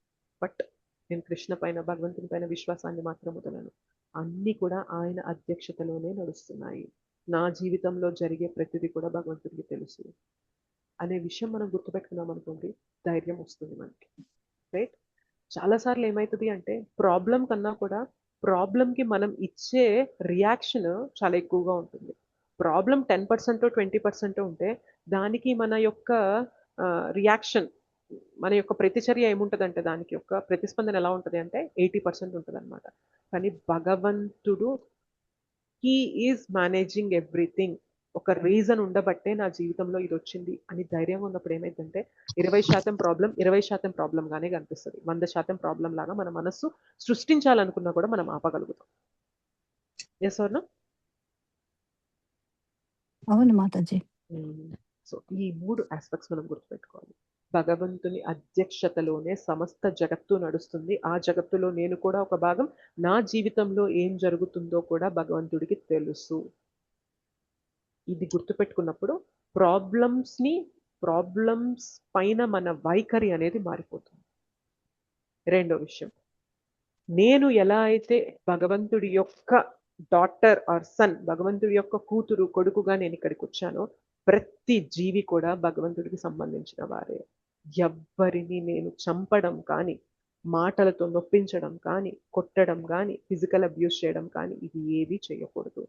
బట్ నేను కృష్ణ పైన, భగవంతుని పైన విశ్వాసాన్ని మాత్రం వదలను. అన్నీ కూడా ఆయన అధ్యక్షతలోనే నడుస్తున్నాయి. నా జీవితంలో జరిగే ప్రతిదీ కూడా భగవంతుడికి తెలుసు అనే విషయం మనం గుర్తుపెట్టుకున్నాం అనుకోండి, ధైర్యం వస్తుంది మనకి. రైట్? చాలాసార్లు ఏమవుతుంది అంటే ప్రాబ్లం కన్నా కూడా ప్రాబ్లంకి మనం ఇచ్చే రియాక్షన్ చాలా ఎక్కువగా ఉంటుంది. ప్రాబ్లం 10% 20% ఉంటే దానికి మన యొక్క రియాక్షన్, మన యొక్క ప్రతిచర్య ఏముంటుందంటే దానికి యొక్క ప్రతిస్పందన ఎలా ఉంటుంది అంటే 80% ఉంటుంది అనమాట. కానీ భగవంతుడు హీ ఈజ్ మేనేజింగ్ ఎవ్రీథింగ్. ఒక రీజన్ ఉండబట్టే నా జీవితంలో ఇది వచ్చింది అని ధైర్యం ఉన్నప్పుడు ఏమైందంటే 20% ప్రాబ్లం 20% ప్రాబ్లం గానే కనిపిస్తుంది. 100% ప్రాబ్లం లాగా మన మనస్సు సృష్టించాలనుకున్నా కూడా మనం ఆపగలుగుతాం. Yes or no? అవును మాతాజీ. సో ఈ 3 ఆస్పెక్ట్స్ మనం గుర్తుపెట్టుకోవాలి. భగవంతుని అధ్యక్షతలోనే సమస్త జగత్తు నడుస్తుంది. ఆ జగత్తులో నేను కూడా ఒక భాగం. నా జీవితంలో ఏం జరుగుతుందో కూడా భగవంతుడికి తెలుసు. ఇది గుర్తుపెట్టుకున్నప్పుడు ప్రాబ్లమ్స్ పైన మన వైఖరి అనేది మారిపోతుంది. రెండో విషయం, నేను ఎలా అయితే భగవంతుడి యొక్క డాటర్ ఆర్ సన్, భగవంతుడి యొక్క కూతురు కొడుకుగా నేను ఇక్కడికి వచ్చానో, ప్రతి జీవి కూడా భగవంతుడికి సంబంధించిన వారే. ఎవ్వరిని నేను చంపడం కానీ, మాటలతో నొప్పించడం కానీ, కొట్టడం కానీ, ఫిజికల్ అబ్యూస్ చేయడం కానీ ఇది ఏది చేయకూడదు.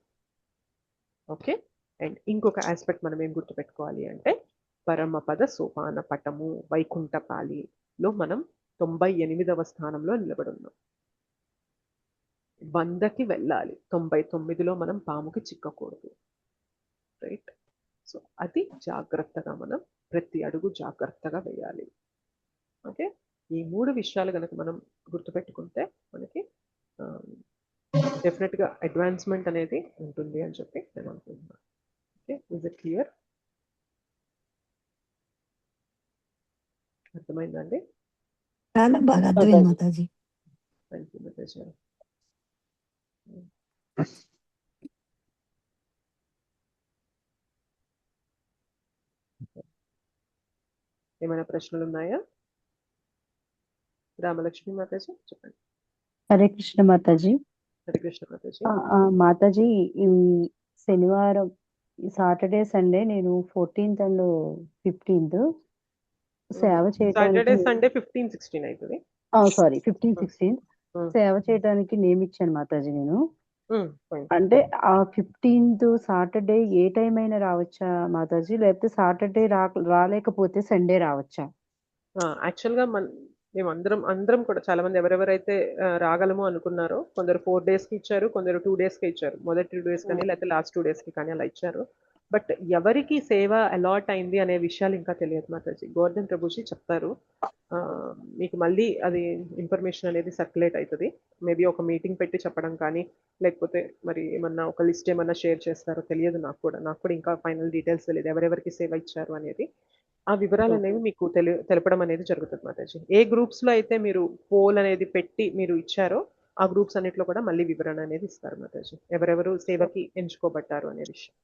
ఓకే. అండ్ ఇంకొక ఆస్పెక్ట్ మనం ఏం గుర్తుపెట్టుకోవాలి అంటే పరమపద సోపాన పటము వైకుంఠపాలిలో మనం 98వ స్థానంలో నిలబడి ఉన్నాం. 100కి వెళ్ళాలి, 99లో మనం పాముకి చిక్కకూడదు. రైట్. సో అది జాగ్రత్తగా మనం ప్రతి అడుగు జాగ్రత్తగా వేయాలి. ఓకే. ఈ 3 విషయాలు కనుక మనం గుర్తుపెట్టుకుంటే మనకి డెఫినెట్గా అడ్వాన్స్మెంట్ అనేది ఉంటుంది అని చెప్పి నేను అనుకుంటున్నాను. ఓకే. Is it clear? అర్థమైందండి? చాలా బాగా అర్థమైంది మాతాజీ. Thank you Mataji. ఏమైనా ప్రశ్నలు ఉన్నాయా? రామలక్ష్మి మాతాజీ చెప్పండి. హరే కృష్ణ మాతాజీ. హరే కృష్ణ మాతాజీ. మాతాజీ, ఈ శనివారం, సాటర్డే సండే నేను 14th and 15th సేవ సాటర్డే చేయడానికి, సండే 15, 16 అవుతుంది. సారీ 15, 16 సేవ చేయడానికి నియమించాను మాతాజీ నేను. అంటే ఆ 15th సాటర్డే ఏ టైం అయినా రావచ్చా మాతాజీ, లేకపోతే సాటర్డే రాలేకపోతే సండే రావచ్చా? యాక్చువల్గా మేము అందరం కూడా చాలా మంది ఎవరెవరైతే రాగలము అనుకున్నారో, కొందరు 4 daysకి ఇచ్చారు, కొందరు 2 daysకి ఇచ్చారు. మొదటి 2 days కానీ లేకపోతే లాస్ట్ 2 daysకి కానీ అలా ఇచ్చారు. బట్ ఎవరికి సేవ అలాట్ అయింది అనే విషయాలు ఇంకా తెలియదు మాతాజీ. గోవర్ధన్ ప్రభుజీ చెప్తారు. మీకు మళ్ళీ అది ఇన్ఫర్మేషన్ అనేది సర్క్యులేట్ అవుతుంది. మేబీ ఒక మీటింగ్ పెట్టి చెప్పడం కానీ, లేకపోతే మరి ఏమన్నా ఒక లిస్ట్ ఏమన్నా షేర్ చేస్తారో తెలియదు. నాకు కూడా ఇంకా ఫైనల్ డీటెయిల్స్ తెలియదు ఎవరెవరికి సేవ ఇచ్చారు అనేది. ఆ వివరాలు అనేవి మీకు తెలపడం అనేది జరుగుతుంది మాతాజీ. ఏ గ్రూప్స్లో అయితే మీరు పోల్ అనేది పెట్టి మీరు ఇచ్చారో ఆ గ్రూప్స్ అన్నిట్లో కూడా మళ్ళీ వివరణ అనేది ఇస్తారు మాతాజీ, ఎవరెవరు సేవకి ఎంచుకోబడ్డారు అనే విషయం.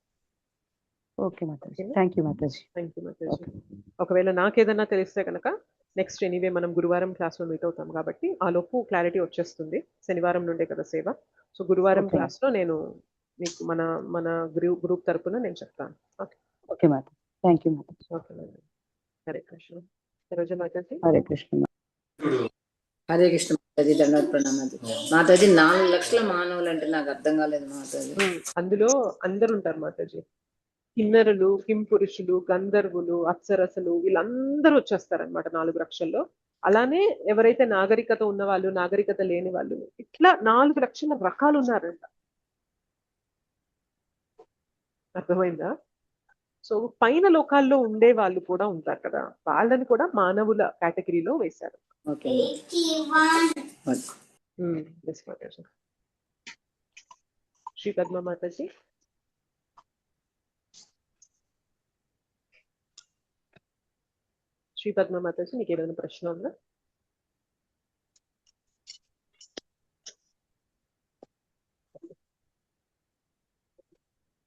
Okay mataji. Thank you mataji. Thank you Mataji. ఒకవేళ నాకేదన్నా తెలిస్తే కనుక నెక్స్ట్ ఎనీవే మనం గురువారం క్లాస్లో మీట్ అవుతాం కాబట్టి ఆ లోపు క్లారిటీ వచ్చేస్తుంది. శనివారం నుండే కదా సేవ. సో గురువారం క్లాస్లో నేను మీకు మన గ్రూప్ తరపున నేను చెప్తాను. Okay. Okay mataji. Thank you mataji. Okay madam. Hare Krishna. Saroja mataji. Hare Krishna. Hare Krishna mataji. ధన్యవాద ప్రణామాజీ. మాతాజీ 4 లక్షల మానవులు అంటే నాకు అర్థం కాలేదు మాతాజీ. అందులో అందరు ఉంటారు మాతాజీ. కిన్నరులు, కింపురుషులు, గంధర్వులు, అప్సరసలు వీళ్ళందరూ వచ్చేస్తారనమాట 4 లక్షల్లో. అలానే ఎవరైతే నాగరికత ఉన్న వాళ్ళు, నాగరికత లేని వాళ్ళు, ఇట్లా 4 లక్షల రకాలు ఉన్నారంట. అర్థమైందా? సో పైన లోకాల్లో ఉండే వాళ్ళు కూడా ఉంటారు కదా, వాళ్ళని కూడా మానవుల కేటగిరీలో వేశారు. శ్రీ పద్మ మాతాజీ. శ్రీ పద్మ మాతాజీ, మీకు ఏమైనా ప్రశ్న ఉందా?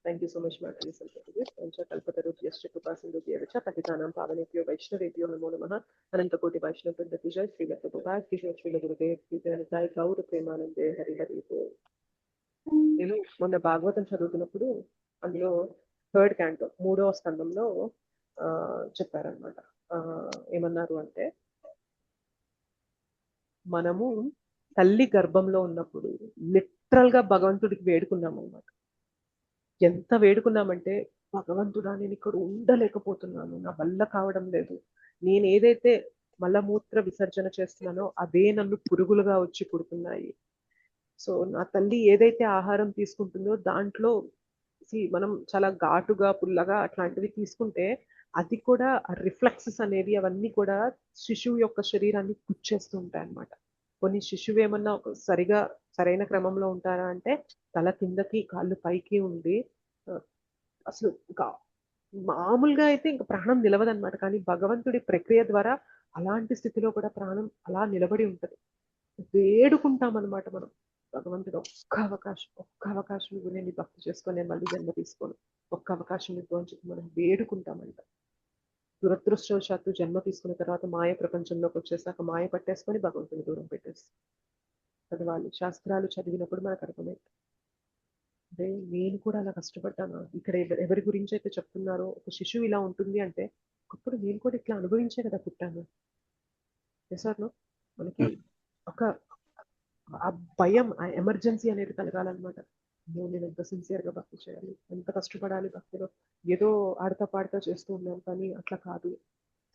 Thank you so much, Mataji. Kalpatarubhyascha Krupasindubhyavach Patitanam Pavanebhyo Vaishnavebhyo Namo Namaha. Anantakoti Vaishnava Vrindatija Sri Vatapapad Kishore Srila Gurudev Vidyanathai Gaura Premanande Hari Hari Bo. నేను మొన్న భాగవతం చదువుతున్నప్పుడు అందులో 3rd canto 3వ స్కందంలో చెప్పారనమాట. ఏమన్నారు అంటే, మనము తల్లి గర్భంలో ఉన్నప్పుడు లిటరల్ గా భగవంతుడికి వేడుకున్నాము అన్నమాట. ఎంత వేడుకున్నామంటే, భగవంతుడా నేను ఇక్కడ ఉండలేకపోతున్నాను, నా వల్ల కావడం లేదు, నేను ఏదైతే మలమూత్ర విసర్జన చేస్తున్నానో అదే నన్ను పురుగులుగా వచ్చి పుడుతున్నాయి. సో నా తల్లి ఏదైతే ఆహారం తీసుకుంటుందో దాంట్లో మనం చాలా ఘాటుగా పుల్లగా అట్లాంటివి తీసుకుంటే అది కూడా రిఫ్లెక్సెస్ అనేవి అవన్నీ కూడా శిశువు యొక్క శరీరాన్ని కుచ్చేస్తూ ఉంటాయి అన్నమాట. కొన్ని శిశువు ఏమన్నా సరైన క్రమంలో ఉంటారా అంటే తల కిందకి కాళ్ళు పైకి ఉండి అసలు ఇంకా మామూలుగా అయితే ఇంకా ప్రాణం నిలవదన్నమాట. కానీ భగవంతుడి ప్రక్రియ ద్వారా అలాంటి స్థితిలో కూడా ప్రాణం అలా నిలబడి ఉంటది. వేడుకుంటాం అనమాట మనం, భగవంతుడు ఒక్క అవకాశం ఇవ్వు, నేను భక్తి చేసుకొని నేను మళ్ళీ జన్మ తీసుకోను, ఒక్క అవకాశం ఇవ్వు అని చెప్పి మనం వేడుకుంటామంట. దురదృష్టవశాత్తు జన్మ తీసుకున్న తర్వాత మాయ ప్రపంచంలోకి వచ్చేసాక మాయ పట్టేసుకొని భగవంతుని దూరం పెట్టేస్తాం. చదవాలి, శాస్త్రాలు చదివినప్పుడు మనకు అర్థమైంది. అదే నేను కూడా అలా కష్టపడ్డాను. ఇక్కడ ఎవరి గురించి అయితే చెప్తున్నారో ఒక శిశువు ఇలా ఉంటుంది అంటే ఒకప్పుడు నేను కూడా ఇట్లా అనుభవించే కదా పుట్టాను. సార్ మనకి ఒక ఆ భయం, ఆ ఎమర్జెన్సీ అనేది కలగాలన్నమాట. నేను ఎంత సిన్సియర్గా భక్తి చేయాలి, ఎంత కష్టపడాలి భక్తిలో, ఏదో ఆడతా పాడతా చేస్తూ ఉన్నాను కానీ అట్లా కాదు,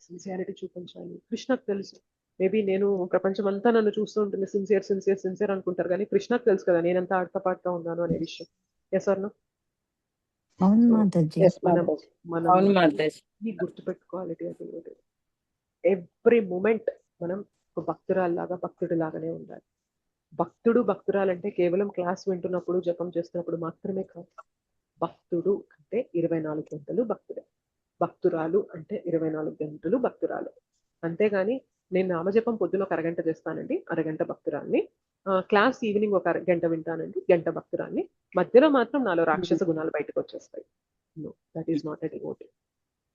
సిన్సియారిటీ చూపించాలి. కృష్ణకు తెలుసు, మేబీ నేను ప్రపంచం అంతా నన్ను చూస్తూ ఉంటుంది సిన్సియర్ సిన్సియర్ సిన్సియర్ అనుకుంటారు కానీ కృష్ణకు తెలుసు కదా నేనంత ఆడతా పాడుతూ ఉన్నాను అనే విషయం. Yes or no? మనం గుర్తుపెట్టుకోవాలి. ఎవ్రీ మూమెంట్ మనం ఒక భక్తురాల్లాగా భక్తుడిలాగానే ఉండాలి. భక్తుడు భక్తురాలంటే కేవలం క్లాస్ వింటున్నప్పుడు జపం చేస్తున్నప్పుడు మాత్రమే కాదు. భక్తుడు అంటే 24 గంటలు భక్తుడే, భక్తురాలు అంటే 24 గంటలు భక్తురాలు. అంతేగాని నేను నామజపం పొద్దున ఒక అరగంట చేస్తానండి, అరగంట భక్తురాల్ని, క్లాస్ ఈవినింగ్ ఒక గంట వింటానండి, గంట భక్తురాల్ని, మధ్యలో మాత్రం నాలో రాక్షస గుణాలు బయటకు వచ్చేస్తాయి. No, that is not a devotee.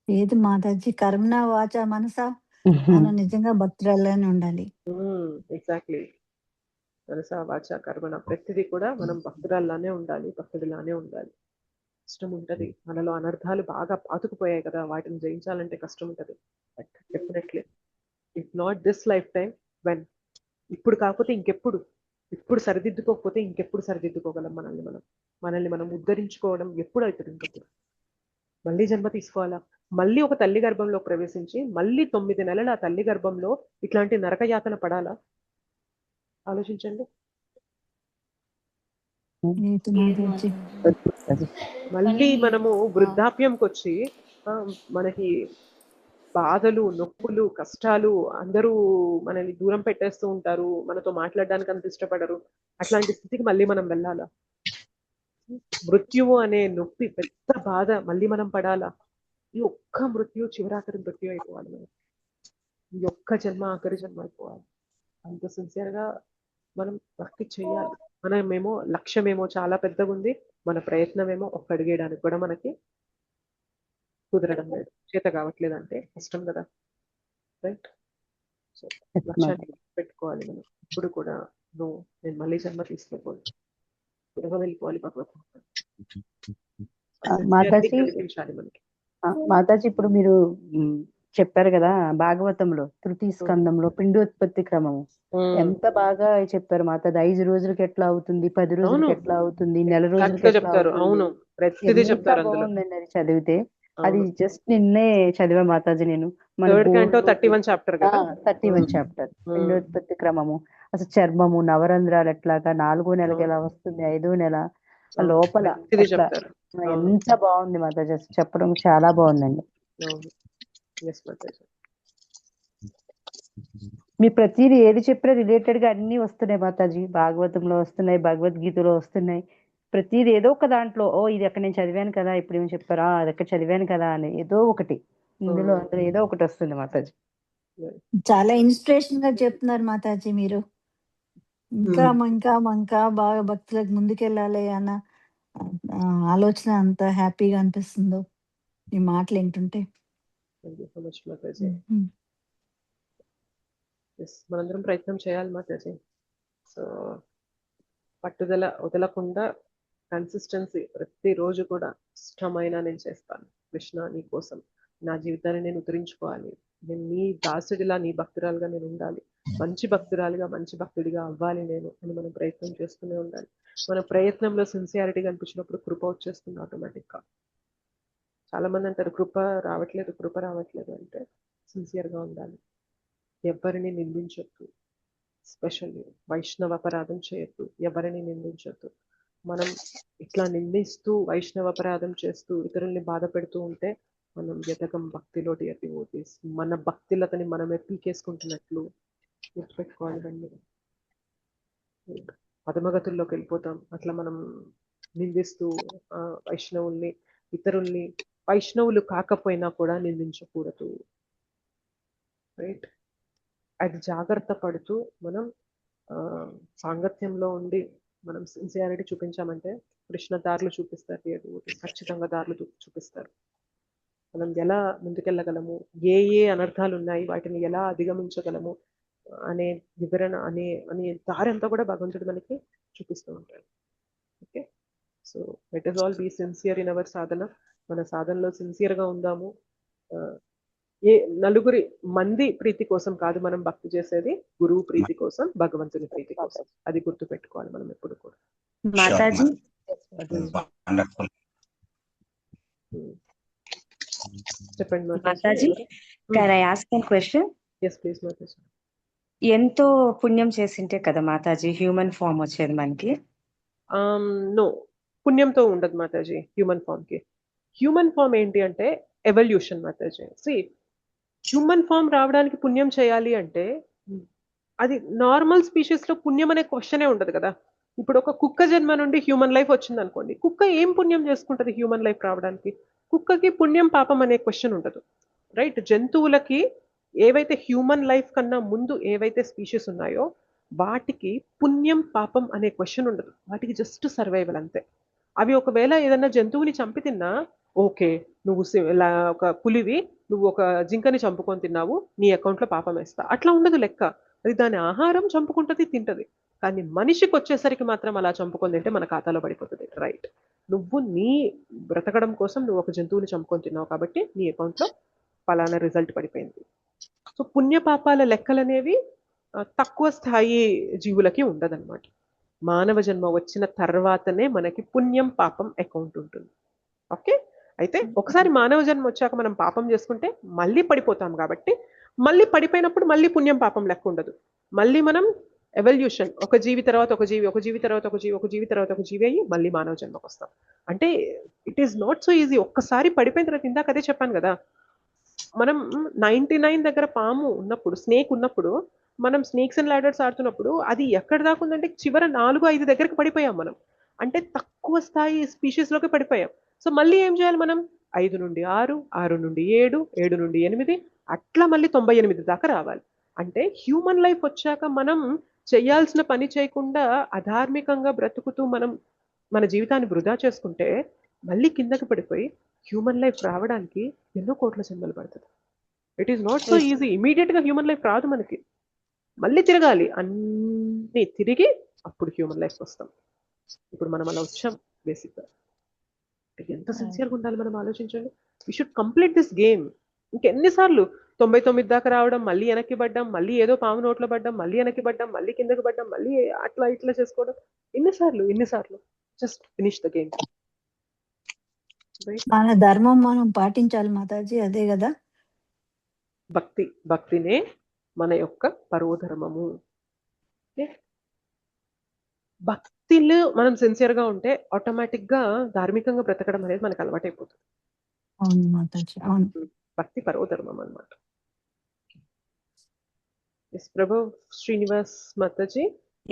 ఏది మాతాజీ కర్మణ వాచ మనసా మనం నిజంగా భక్తురాలని ఉండాలి. ఎగ్జాక్ట్లీ, మనసా వాచ కర్మణ ప్రతిదీ కూడా మనం భక్తురాల్లానే ఉండాలి, భక్తుడిలానే ఉండాలి. కష్టం ఉంటది, మనలో అనర్థాలు బాగా పాతుకుపోయాయి కదా, వాటిని జయించాలంటే కష్టం ఉంటది. But definitely if not this life time, when, ఇప్పుడు కాకపోతే ఇంకెప్పుడు, ఇప్పుడు సరిదిద్దుకోకపోతే ఇంకెప్పుడు సరిదిద్దుకోగలం మనల్ని మనం ఉద్ధరించుకోవడం ఎప్పుడు అవుతుంది? ఇంకప్పుడు మళ్ళీ జన్మ తీసుకోవాలా, మళ్ళీ ఒక తల్లి గర్భంలో ప్రవేశించి మళ్ళీ 9 నెలలు ఆ తల్లి గర్భంలో ఇట్లాంటి నరకయాతన పడాలా? ఆలోచించండి. మళ్ళీ మనము వృద్ధాప్యంకి వచ్చి మనకి బాధలు, నొప్పులు, కష్టాలు, అందరూ మనల్ని దూరం పెట్టేస్తూ ఉంటారు, మనతో మాట్లాడడానికి అంత ఇష్టపడరు. అట్లాంటి స్థితికి మళ్ళీ మనం వెళ్ళాలా? మృత్యువు అనే నొప్పి, పెద్ద బాధ మళ్ళీ మనం పడాలా? ఈ ఒక్క మృత్యు చివరాఖరి మృత్యు అయిపోవాలి మనం, ఈ ఒక్క జన్మ ఆఖరి జన్మ అయిపోవాలి. అంత సిన్సియర్గా మనం భక్తి చేయాలి. మనమేమో లక్ష్యమేమో చాలా పెద్దగా ఉంది, మన ప్రయత్నమేమో ఒక్క అడిగేయడానికి కూడా మనకి కుదరడం లేదు, చేత కావట్లేదు అంటే కష్టం కదా, రైట్? సో లక్ష్యాన్ని పెట్టుకోవాలి మనం ఇప్పుడు కూడా. నేను మళ్ళీ జన్మ తీసుకోకూడదు, వెళ్ళిపోవాలి భగవద్గీత మనకి. మాతాజీ ఇప్పుడు మీరు చెప్పారు కదా భాగవతంలో తృతీయ స్కందంలో పిండోత్పత్తి క్రమము ఎంత బాగా చెప్పారు మాతాజీ. 5 రోజులకి ఎట్లా అవుతుంది, 10 రోజులకి ఎట్లా అవుతుంది, నెల రోజులకి చెప్తారు. అవును, ప్రతిదీ చెప్తారు. బాగుందండి అది చదివితే. అది జస్ట్ నిన్నే చదివా మాతాజీ నేను. 31 చాప్టర్ పిండోత్పత్తి క్రమము, అసలు చర్మము, నవరంధ్రాలు ఎట్లాగా, 4వ నెలకి ఎలా వస్తుంది, 5వ నెల లోపల ఎంత బాగుంది మాతాజీ, చెప్పడం చాలా బాగుందండి. మీ ప్రతిదీ ఏది చెప్పినా రిలేటెడ్ గా అన్ని వస్తున్నాయి మాతాజీ. భాగవతంలో వస్తున్నాయి, భగవద్గీతలో వస్తున్నాయి, ప్రతిదీ ఏదో ఒక దాంట్లో ఇది ఎక్కడ నేను చదివాను కదా, ఇప్పుడు ఏమి చెప్పారా అది ఎక్కడ చదివాను కదా అని ఏదో ఒకటి అందులో ఏదో ఒకటి వస్తుంది మాతాజీ. చాలా ఇన్స్పిరేషన్ గా చెప్తున్నారు మాతాజీ మీరు. ఇంకా బాగా భక్తులకు ముందుకెళ్ళాలి అన్న ఆలోచన అంత హ్యాపీగా అనిపిస్తుందో ఈ మాటలు వింటుంటే. మనందరం ప్రయత్నం చేయాలి మాతాజీ. సో పట్టుదల వదలకుండా కన్సిస్టెన్సీ, ప్రతిరోజు కూడా ఇష్టమైన నేను చేస్తాను కృష్ణ నీ కోసం, నా జీవితాన్ని నేను ఉద్ధరించుకోవాలి, నేను నీ దాసుడిలా నీ భక్తురాలుగా నేను ఉండాలి, మంచి భక్తురాలుగా మంచి భక్తుడిగా అవ్వాలి నేను అని మనం ప్రయత్నం చేస్తూనే ఉండాలి. మన ప్రయత్నంలో సిన్సియారిటీ కనిపించినప్పుడు కృప వచ్చేస్తుంది ఆటోమేటిక్గా. చాలా మంది అంటారు కృప రావట్లేదు అంటే సిన్సియర్గా ఉండాలి. ఎవరిని నిందించొద్దు, స్పెషల్లీ వైష్ణవ అపరాధం చేయొద్దు, ఎవరిని నిందించొద్దు. మనం ఇట్లా నిందిస్తూ వైష్ణవ అపరాధం చేస్తూ ఇతరుల్ని బాధ పెడుతూ ఉంటే మనం ఎదగం భక్తిలో డియర్ డివోటీస్. మన భక్తిలతని మనమే పీకేసుకుంటున్నట్లు గుర్తుపెట్టుకోవాలండి. పదమగతుల్లోకి వెళ్ళిపోతాం అట్లా మనం నిందిస్తూ వైష్ణవుల్ని, ఇతరుల్ని వైష్ణవులు కాకపోయినా కూడా నిందించకూడదు. రైట్, అది జాగ్రత్త పడుతూ మనం సాంగత్యంలో ఉండి మనం సిన్సియారిటీ చూపించామంటే కృష్ణ దారులు చూపిస్తారు, ఖచ్చితంగా దారులు చూపిస్తారు. మనం ఎలా ముందుకెళ్ళగలము, ఏ అనర్థాలు ఉన్నాయి, వాటిని ఎలా అధిగమించగలము అనే వివరణ అనే దారి అంతా కూడా భగవంతుడు మనకి చూపిస్తూ ఉంటాడు. Okay, so let us all be sincere in our sadhana. మన సాధనలో సిన్సియర్గా ఉందాము. ఏ నలుగురి మంది ప్రీతి కోసం కాదు మనం భక్తి చేసేది, గురువు ప్రీతి కోసం, భగవంతుని ప్రీతి కోసం. అది గుర్తు పెట్టుకోవాలి మనం ఎప్పుడు కూడా. మాతాజీ, చెప్పండి Mataji, can I ask one question? Yes, please Mataji. ఎంతో పుణ్యం చేసింటే కదా మాతాజీ హ్యూమన్ ఫామ్ వచ్చేది మనకి? నో, పుణ్యంతో ఉండదు మాతాజీ హ్యూమన్ ఫామ్ కి. హ్యూమన్ ఫామ్ ఏంటి అంటే ఎవల్యూషన్ మాతాజీ. హ్యూమన్ ఫామ్ రావడానికి పుణ్యం చేయాలి అంటే అది నార్మల్ స్పీషీస్ లో పుణ్యం అనే క్వశ్చనే ఉండదు కదా. ఇప్పుడు ఒక కుక్క జన్మ నుండి హ్యూమన్ లైఫ్ వచ్చింది అనుకోండి, కుక్క ఏం పుణ్యం చేసుకుంటది హ్యూమన్ లైఫ్ రావడానికి? కుక్కకి పుణ్యం పాపం అనే క్వశ్చన్ ఉండదు. రైట్, జంతువులకి ఏవైతే హ్యూమన్ లైఫ్ కన్నా ముందు ఏవైతే స్పీషీస్ ఉన్నాయో వాటికి పుణ్యం పాపం అనే క్వశ్చన్ ఉండదు. వాటికి జస్ట్ సర్వైవల్ అంతే. అవి ఒకవేళ ఏదన్నా జంతువుని చంపి తిన్నా ఓకే, నువ్వు ఒక పులివి, నువ్వు ఒక జింకని చంపుకొని తిన్నావు, నీ అకౌంట్లో పాపం వేస్తా, అట్లా ఉండదు లెక్క. అది దాని ఆహారం చంపుకుంటుంది, తింటది. కానీ మనిషికి వచ్చేసరికి మాత్రం అలా చంపుకొని తింటే మన ఖాతాలో పడిపోతుంది. రైట్, నువ్వు నీ బ్రతకడం కోసం నువ్వు ఒక జంతువుని చంపుకొని తిన్నావు కాబట్టి నీ అకౌంట్లో పలానా రిజల్ట్ పడిపోయింది. సో పుణ్యపాపాల లెక్కలనేవి తక్కువ స్థాయి జీవులకి ఉండదన్నమాట. మానవ జన్మ వచ్చిన తర్వాతనే మనకి పుణ్యం పాపం అకౌంట్ ఉంటుంది. ఓకే, అయితే ఒకసారి మానవ జన్మ వచ్చాక మనం పాపం చేసుకుంటే మళ్ళీ పడిపోతాం కాబట్టి మళ్ళీ పడిపోయినప్పుడు మళ్ళీ పుణ్యం పాపం లెక్క ఉండదు. మళ్ళీ మనం ఎవల్యూషన్, ఒక జీవి తర్వాత ఒక జీవి, ఒక జీవి తర్వాత ఒక జీవి, ఒక జీవి తర్వాత ఒక జీవి అయ్యి మళ్ళీ మానవ జన్మకు వస్తాం. అంటే it is not so easy. ఒక్కసారి పడిపోయిన తర్వాత, ఇందాక అదే చెప్పాను కదా, మనం 99 దగ్గర పాము ఉన్నప్పుడు, స్నేక్ ఉన్నప్పుడు, మనం స్నేక్స్ అండ్ లాడర్స్ ఆడుతున్నప్పుడు అది ఎక్కడ దాకా ఉందంటే చివర 4-5 దగ్గరికి పడిపోయాం మనం. అంటే తక్కువ స్థాయి స్పీషీస్ లోకి పడిపోయాం. సో మళ్ళీ ఏం చేయాలి మనం? 5 నుండి 6, 6 నుండి 7, 7 నుండి 8, అట్లా మళ్ళీ 98 దాకా రావాలి. అంటే హ్యూమన్ లైఫ్ వచ్చాక మనం చేయాల్సిన పని చేయకుండా అధార్మికంగా బ్రతుకుతూ మనం మన జీవితాన్ని వృధా చేసుకుంటే మళ్ళీ కిందకి పడిపోయి హ్యూమన్ లైఫ్ రావడానికి ఎన్నో కోట్ల జన్మలు పడుతుంది. It is not so easy. Immediate గా హ్యూమన్ లైఫ్ రాదు మనకి, మళ్ళీ తిరగాలి, అన్ని తిరిగి అప్పుడు హ్యూమన్ లైఫ్ వస్తాం. ఇప్పుడు మనం అలా వచ్చాం బేసిక్ గా. ఎంత సిన్సియర్గా ఉండాలి మనం ఆలోచించండి. We should complete this game. ఇంకెన్నిసార్లు 99 దాకా రావడం, మళ్ళీ వెనక్కి పడ్డాం, మళ్ళీ ఏదో పాము నోట్లో పడ్డాం, మళ్ళీ వెనక్కి పడ్డాం, మళ్ళీ కిందకి పడ్డాం, మళ్ళీ అట్లా ఇట్లా చేసుకోవడం, ఎన్నిసార్లు. Just finish the game. మన ధర్మం మనం పాటించాలి మాతాజీ, అదే కదా భక్తినే మన యొక్క పరోధర్మము. భక్తిలో మనం సిన్సియర్ గా ఉంటే ఆటోమేటిక్ గా ధార్మికంగా బ్రతకడం అనేది మనకు అలవాటైపోతుంది. అవును మాతాజీ, అవును. భక్తి పరోధర్మం అన్నమాట. Prabhu Srinivas mataji.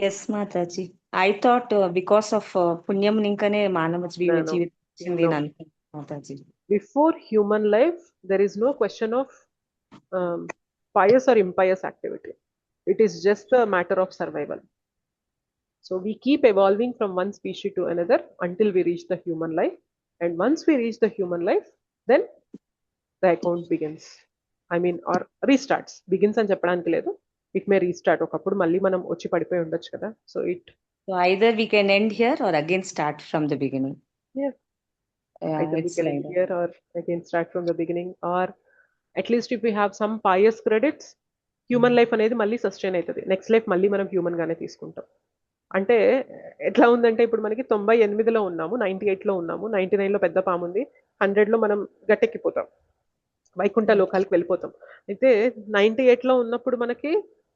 Yes mataji, I thought because of punyam ఇంకనే మానవ జీవితం Mataji. Before human life, there is no question of pious or impious activity. It is just a matter of survival. So we keep evolving from one species to another until we reach the human life. And once we reach the human life, then the account begins. I mean, or restarts. Begins అని చెప్పడానికి లేదు. It may restart. ఒకప్పుడు మళ్ళీ మనం వచ్చి పడిపోయి ఉండొచ్చు కదా. So either we can end here or again start from the beginning. Yeah. Either we can end here or again start from the beginning, or at least if you have some pious credits, human life అనేది మళ్ళీ sustain అవుతుంది. Next life మళ్ళీ మనం human గానే తీసుకుంటాం. అంటే ఎట్లా ఉందంటే ఇప్పుడు మనకి 98లో ఉన్నాము, 98లో ఉన్నాము, 99లో పెద్ద పాము ఉంది, 100లో మనం గట్టెక్కిపోతాం, వైకుంఠ లోకాలకు వెళ్ళిపోతాం. అయితే 98లో ఉన్నప్పుడు మనకి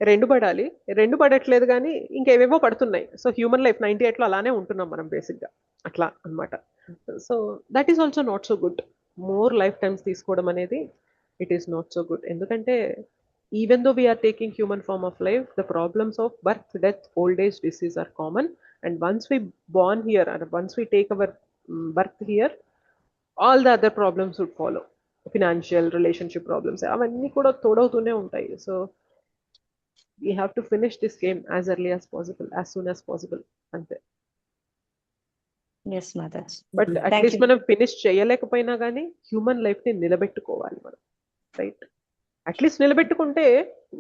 2 పడాలి, 2 పడట్లేదు కానీ ఇంకేవేవో పడుతున్నాయి. సో హ్యూమన్ లైఫ్ 98లో అలానే ఉంటున్నాం మనం బేసిక్గా, అట్లా అన్నమాట. So that is also not so good. More life times తీసుకోవడం అనేది it is not so good. ఎందుకంటే even though we are taking human form of life, the problems of birth, death, old age, disease are common. And once we born here and once we take our birth here, all the other problems would follow. Financial, relationship problems అవన్నీ కూడా తోడవుతూనే ఉంటాయి. So we have to finish this game as early as possible, as soon as possible, అంతే. Yes Mataji. But at least మనం finish చేయలేకపోయినా కానీ human life ని నిలబెట్టుకోవాలి మనం, రైట్? అట్లీస్ట్ నిలబెట్టుకుంటే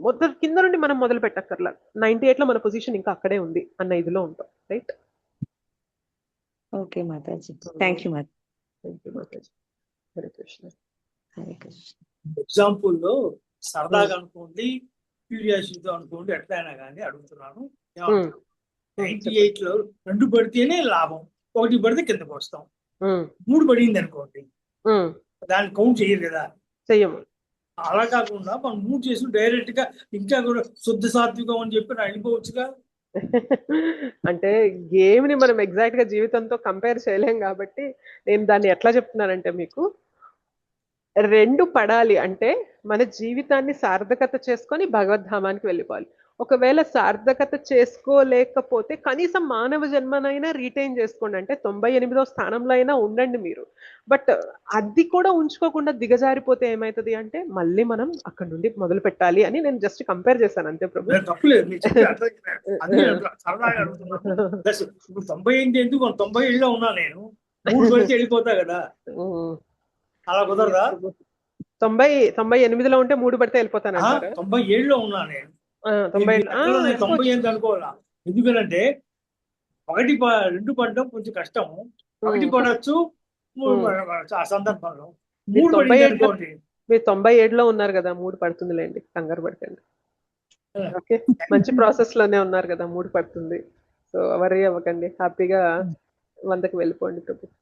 మొదటి కింద నుండి మనం మొదలు పెట్టక్కర్లా. 98లో మన పొజిషన్ ఇంకా అక్కడే ఉంది అన్న ఇదిలో ఉంటాం, right? Okay mataji, thank you mataji. Thank you mataji. Hare Krishna. Hare Krishna. ఎగ్జాంపుల్లో సరదాగా అనుకోండి, క్యూరియాసిటీతో అనుకోండి, ఎట్లయినా కానీ అడుగుతున్నాను. 98లో 2 పడితేనే లాభం, 1 పడితే కిందకు వస్తాం. 3 పడింది అనుకోండి, దాన్ని కౌంట్ చేయరు కదా, చెయ్యము. అలా కాకుండా మనం 3 చేసి డైరెక్ట్ గా ఇంకా కూడా శుద్ధ సాత్వికం అని చెప్పి వెళ్ళిపోవచ్చుగా. అంటే గేమ్ ని మనం ఎగ్జాక్ట్ గా జీవితంతో కంపేర్ చేయలేం కాబట్టి నేను దాన్ని ఎట్లా చెప్తున్నానంటే, మీకు 2 పడాలి అంటే మన జీవితాన్ని సార్థకత చేసుకొని భగవద్ధామానికి వెళ్ళిపోవాలి. ఒకవేళ సార్థకత చేసుకోలేకపోతే కనీసం మానవ జన్మనైనా రీటైన్ చేసుకోండి. అంటే 98వ స్థానంలో అయినా ఉండండి మీరు. బట్ అది కూడా ఉంచుకోకుండా దిగజారిపోతే ఏమవుతుంది అంటే మళ్ళీ మనం అక్కడ నుండి మొదలు పెట్టాలి అని నేను జస్ట్ కంపేర్ చేశాను, అంతే ప్రభు. తప్పులేదు, సరదాగా అడుగుతున్నాను. ఇప్పుడు 98 ఎందుకు, 97లో ఉన్నా నేను, 3 పడితే వెళ్ళిపోతా కదా, అలా కుదరదా? 98లో ఉంటే 3 పడితే వెళ్ళిపోతాను. 97లో ఉన్నా నేను, 98 అనుకోవాలా. ఎందుకంటే 2 పడడం కొంచెం కష్టము, 1 పడచ్చు ఆ సందర్భంలో. 3 పడింది అనుకోండి. మీరు 97లో ఉన్నారు కదా, 3 పడుతుందిలేండి, కంగారు పడకండి. ఓకే, మంచి ప్రాసెస్ లోనే ఉన్నారు కదా, 3 పడుతుంది. సో వరీ అవ్వకండి, హ్యాపీగా 100కి వెళ్ళిపోండి ప్రభు.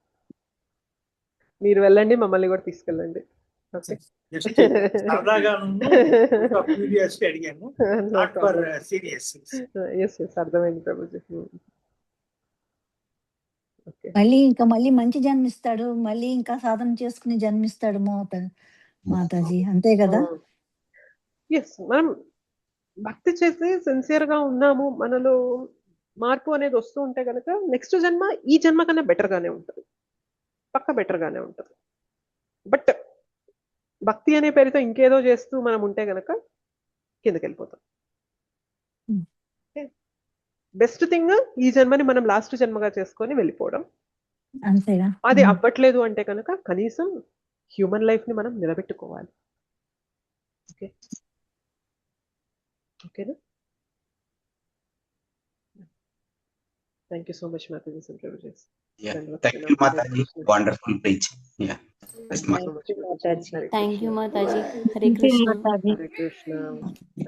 మీరు వెళ్ళండి, మమ్మల్ని కూడా తీసుకెళ్ళండి. ఓకే, అడిగాను, అర్థమైంది ప్రభుజీ. మళ్ళీ మంచి జన్మిస్తాడు, మళ్ళీ ఇంకా సాధన చేసుకుని జన్మిస్తాడు మాతాజీ, అంతే కదా? ఎస్, మనం భక్తి చేసి సిన్సియర్ గా ఉన్నాము, మనలో మార్పు అనేది వస్తూ ఉంటే కనుక నెక్స్ట్ జన్మ ఈ జన్మ కన్నా బెటర్ గానే ఉంటుంది, పక్క బెటర్ గానే ఉంటుంది. బట్ భక్తి అనే పేరుతో ఇంకేదో చేస్తూ మనం ఉంటే గనక కిందకి వెళ్ళిపోతాం. బెస్ట్ థింగ్ ఈ జన్మని మనం లాస్ట్ జన్మగా చేసుకొని వెళ్ళిపోవడం. అది అవ్వట్లేదు అంటే కనుక కనీసం హ్యూమన్ లైఫ్ ని మనం నిలబెట్టుకోవాలి. ఓకే, ఓకేనా? Thank you so much, Mataji. Some privileges. Yeah, thank you, Mataji. Wonderful preaching. Yeah. Thank you, Mataji. Hare Krishna. Hare Krishna.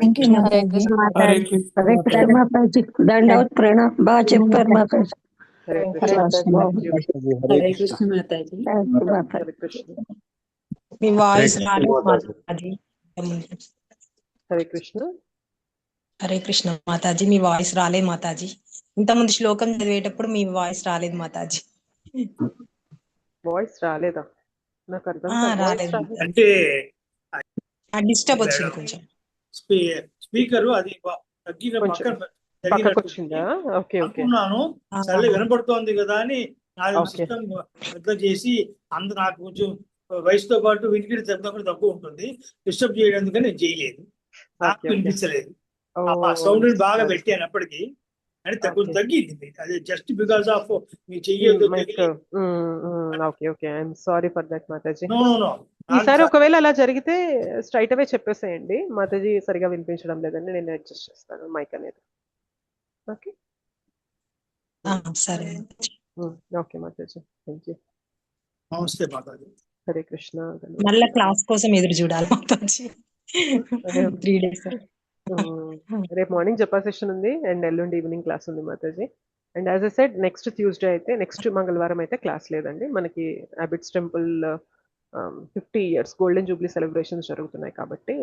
Thank you, Mataji. Hare Krishna Mataji. Dandavat pranam. Baga chepparu Mataji. Hare Krishna. Hare Krishna Mataji. Hare Krishna. Me voice రాలేదు Mataji. Hare Krishna. Hare Krishna Mataji, మీ voice రాలేదు మాతాజీ. ఇంతకుముందు శ్లోకం చదివేటప్పుడు మీ voice రాలేదు Mataji. Voice రాలేదా? నాకు అర్థం రాలేదు అంటే డిస్టర్బ్ వచ్చింది కొంచెం. స్పీకర్ అది పక్కకు వచ్చిందా? ఓకే ఓకే, సరే వినపడుతోంది కదా అని సిస్టమ్ పెద్ద చేసి నాకు కొంచెం వయసుతో పాటు వినికిడి శబ్దం కూడా తక్కువ ఉంటుంది, డిస్టర్బ్ చేయడానికి నేను చేయలేదు, నాకు వినిపించలేదు. సౌండ్ బాగా పెట్టాను అప్పటికి, అని కొంచెం తగ్గింది. అది జస్ట్ బికాస్ ఆఫ్ మీ చెయ్యదు. Okay okay, I'm sorry for that Mataji. ఈసారి ఒకవేళ అలా జరిగితే స్ట్రైట్ అవే చెప్పేసేయండి, మాతాజీ సరిగా వినిపించడం లేదని, నేను అడ్జస్ట్ చేస్తాను మైక్ అనేది. ఓకే సరే. Okay mataji, thank you. నమస్తే మాతాజీ. హరే కృష్ణ. మళ్ళా క్లాస్ కోసం ఎదురు చూడాలి మాతాజీ. అదే 3 days. రేపు మార్నింగ్ జపా సెషన్ ఉంది అండ్ ఎల్లుండి ఈవినింగ్ క్లాస్ ఉంది Mataji. And as a said next Tuesday అయితే, నెక్స్ట్ మంగళవారం అయితే క్లాస్ లేదండి. మనకి Abids temple 50 years golden Jubilee celebrations జరుగుతున్నాయి కాబట్టి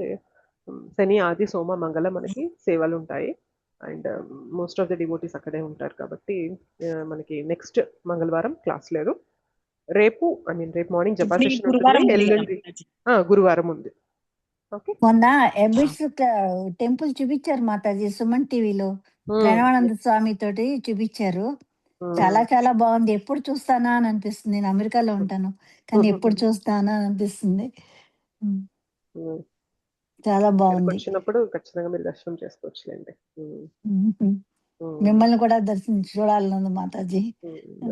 శని, ఆది, సోమ, మంగళ మనకి సేవలు ఉంటాయి. And most of the devotees అక్కడే ఉంటారు కాబట్టి మనకి నెక్స్ట్ మంగళవారం క్లాస్ లేదు. రేపు రేపు మార్నింగ్ జపా సెషన్ గురువారం ఉంటుంది, ఉంది కదా ఎల్లుండి మాతాజీ. గురువారం ఉంది. ఓకే. మొన్న ఎబిట్స్ టెంపుల్ చూపించారు మాతాజీ సుమన్ టీవీలో. ప్రణవానంద స్వామి తోటి చూపించారు. చాలా చాలా బాగుంది. ఎప్పుడు చూస్తానా అని అనిపిస్తుంది. నేను అమెరికాలో ఉంటాను కానీ ఎప్పుడు చూస్తానా అని అనిపిస్తుంది. చాలా బాగుంది. వచ్చినప్పుడు ఖచ్చితంగా మీరు దర్శనం చేసుకోవచ్చులేండి. మిమ్మల్ని కూడా చూడాలనుంది మాతాజీ.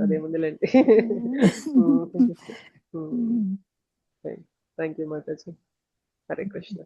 అదేముందిలేండి. Thank you mataji. హరే కృష్ణ.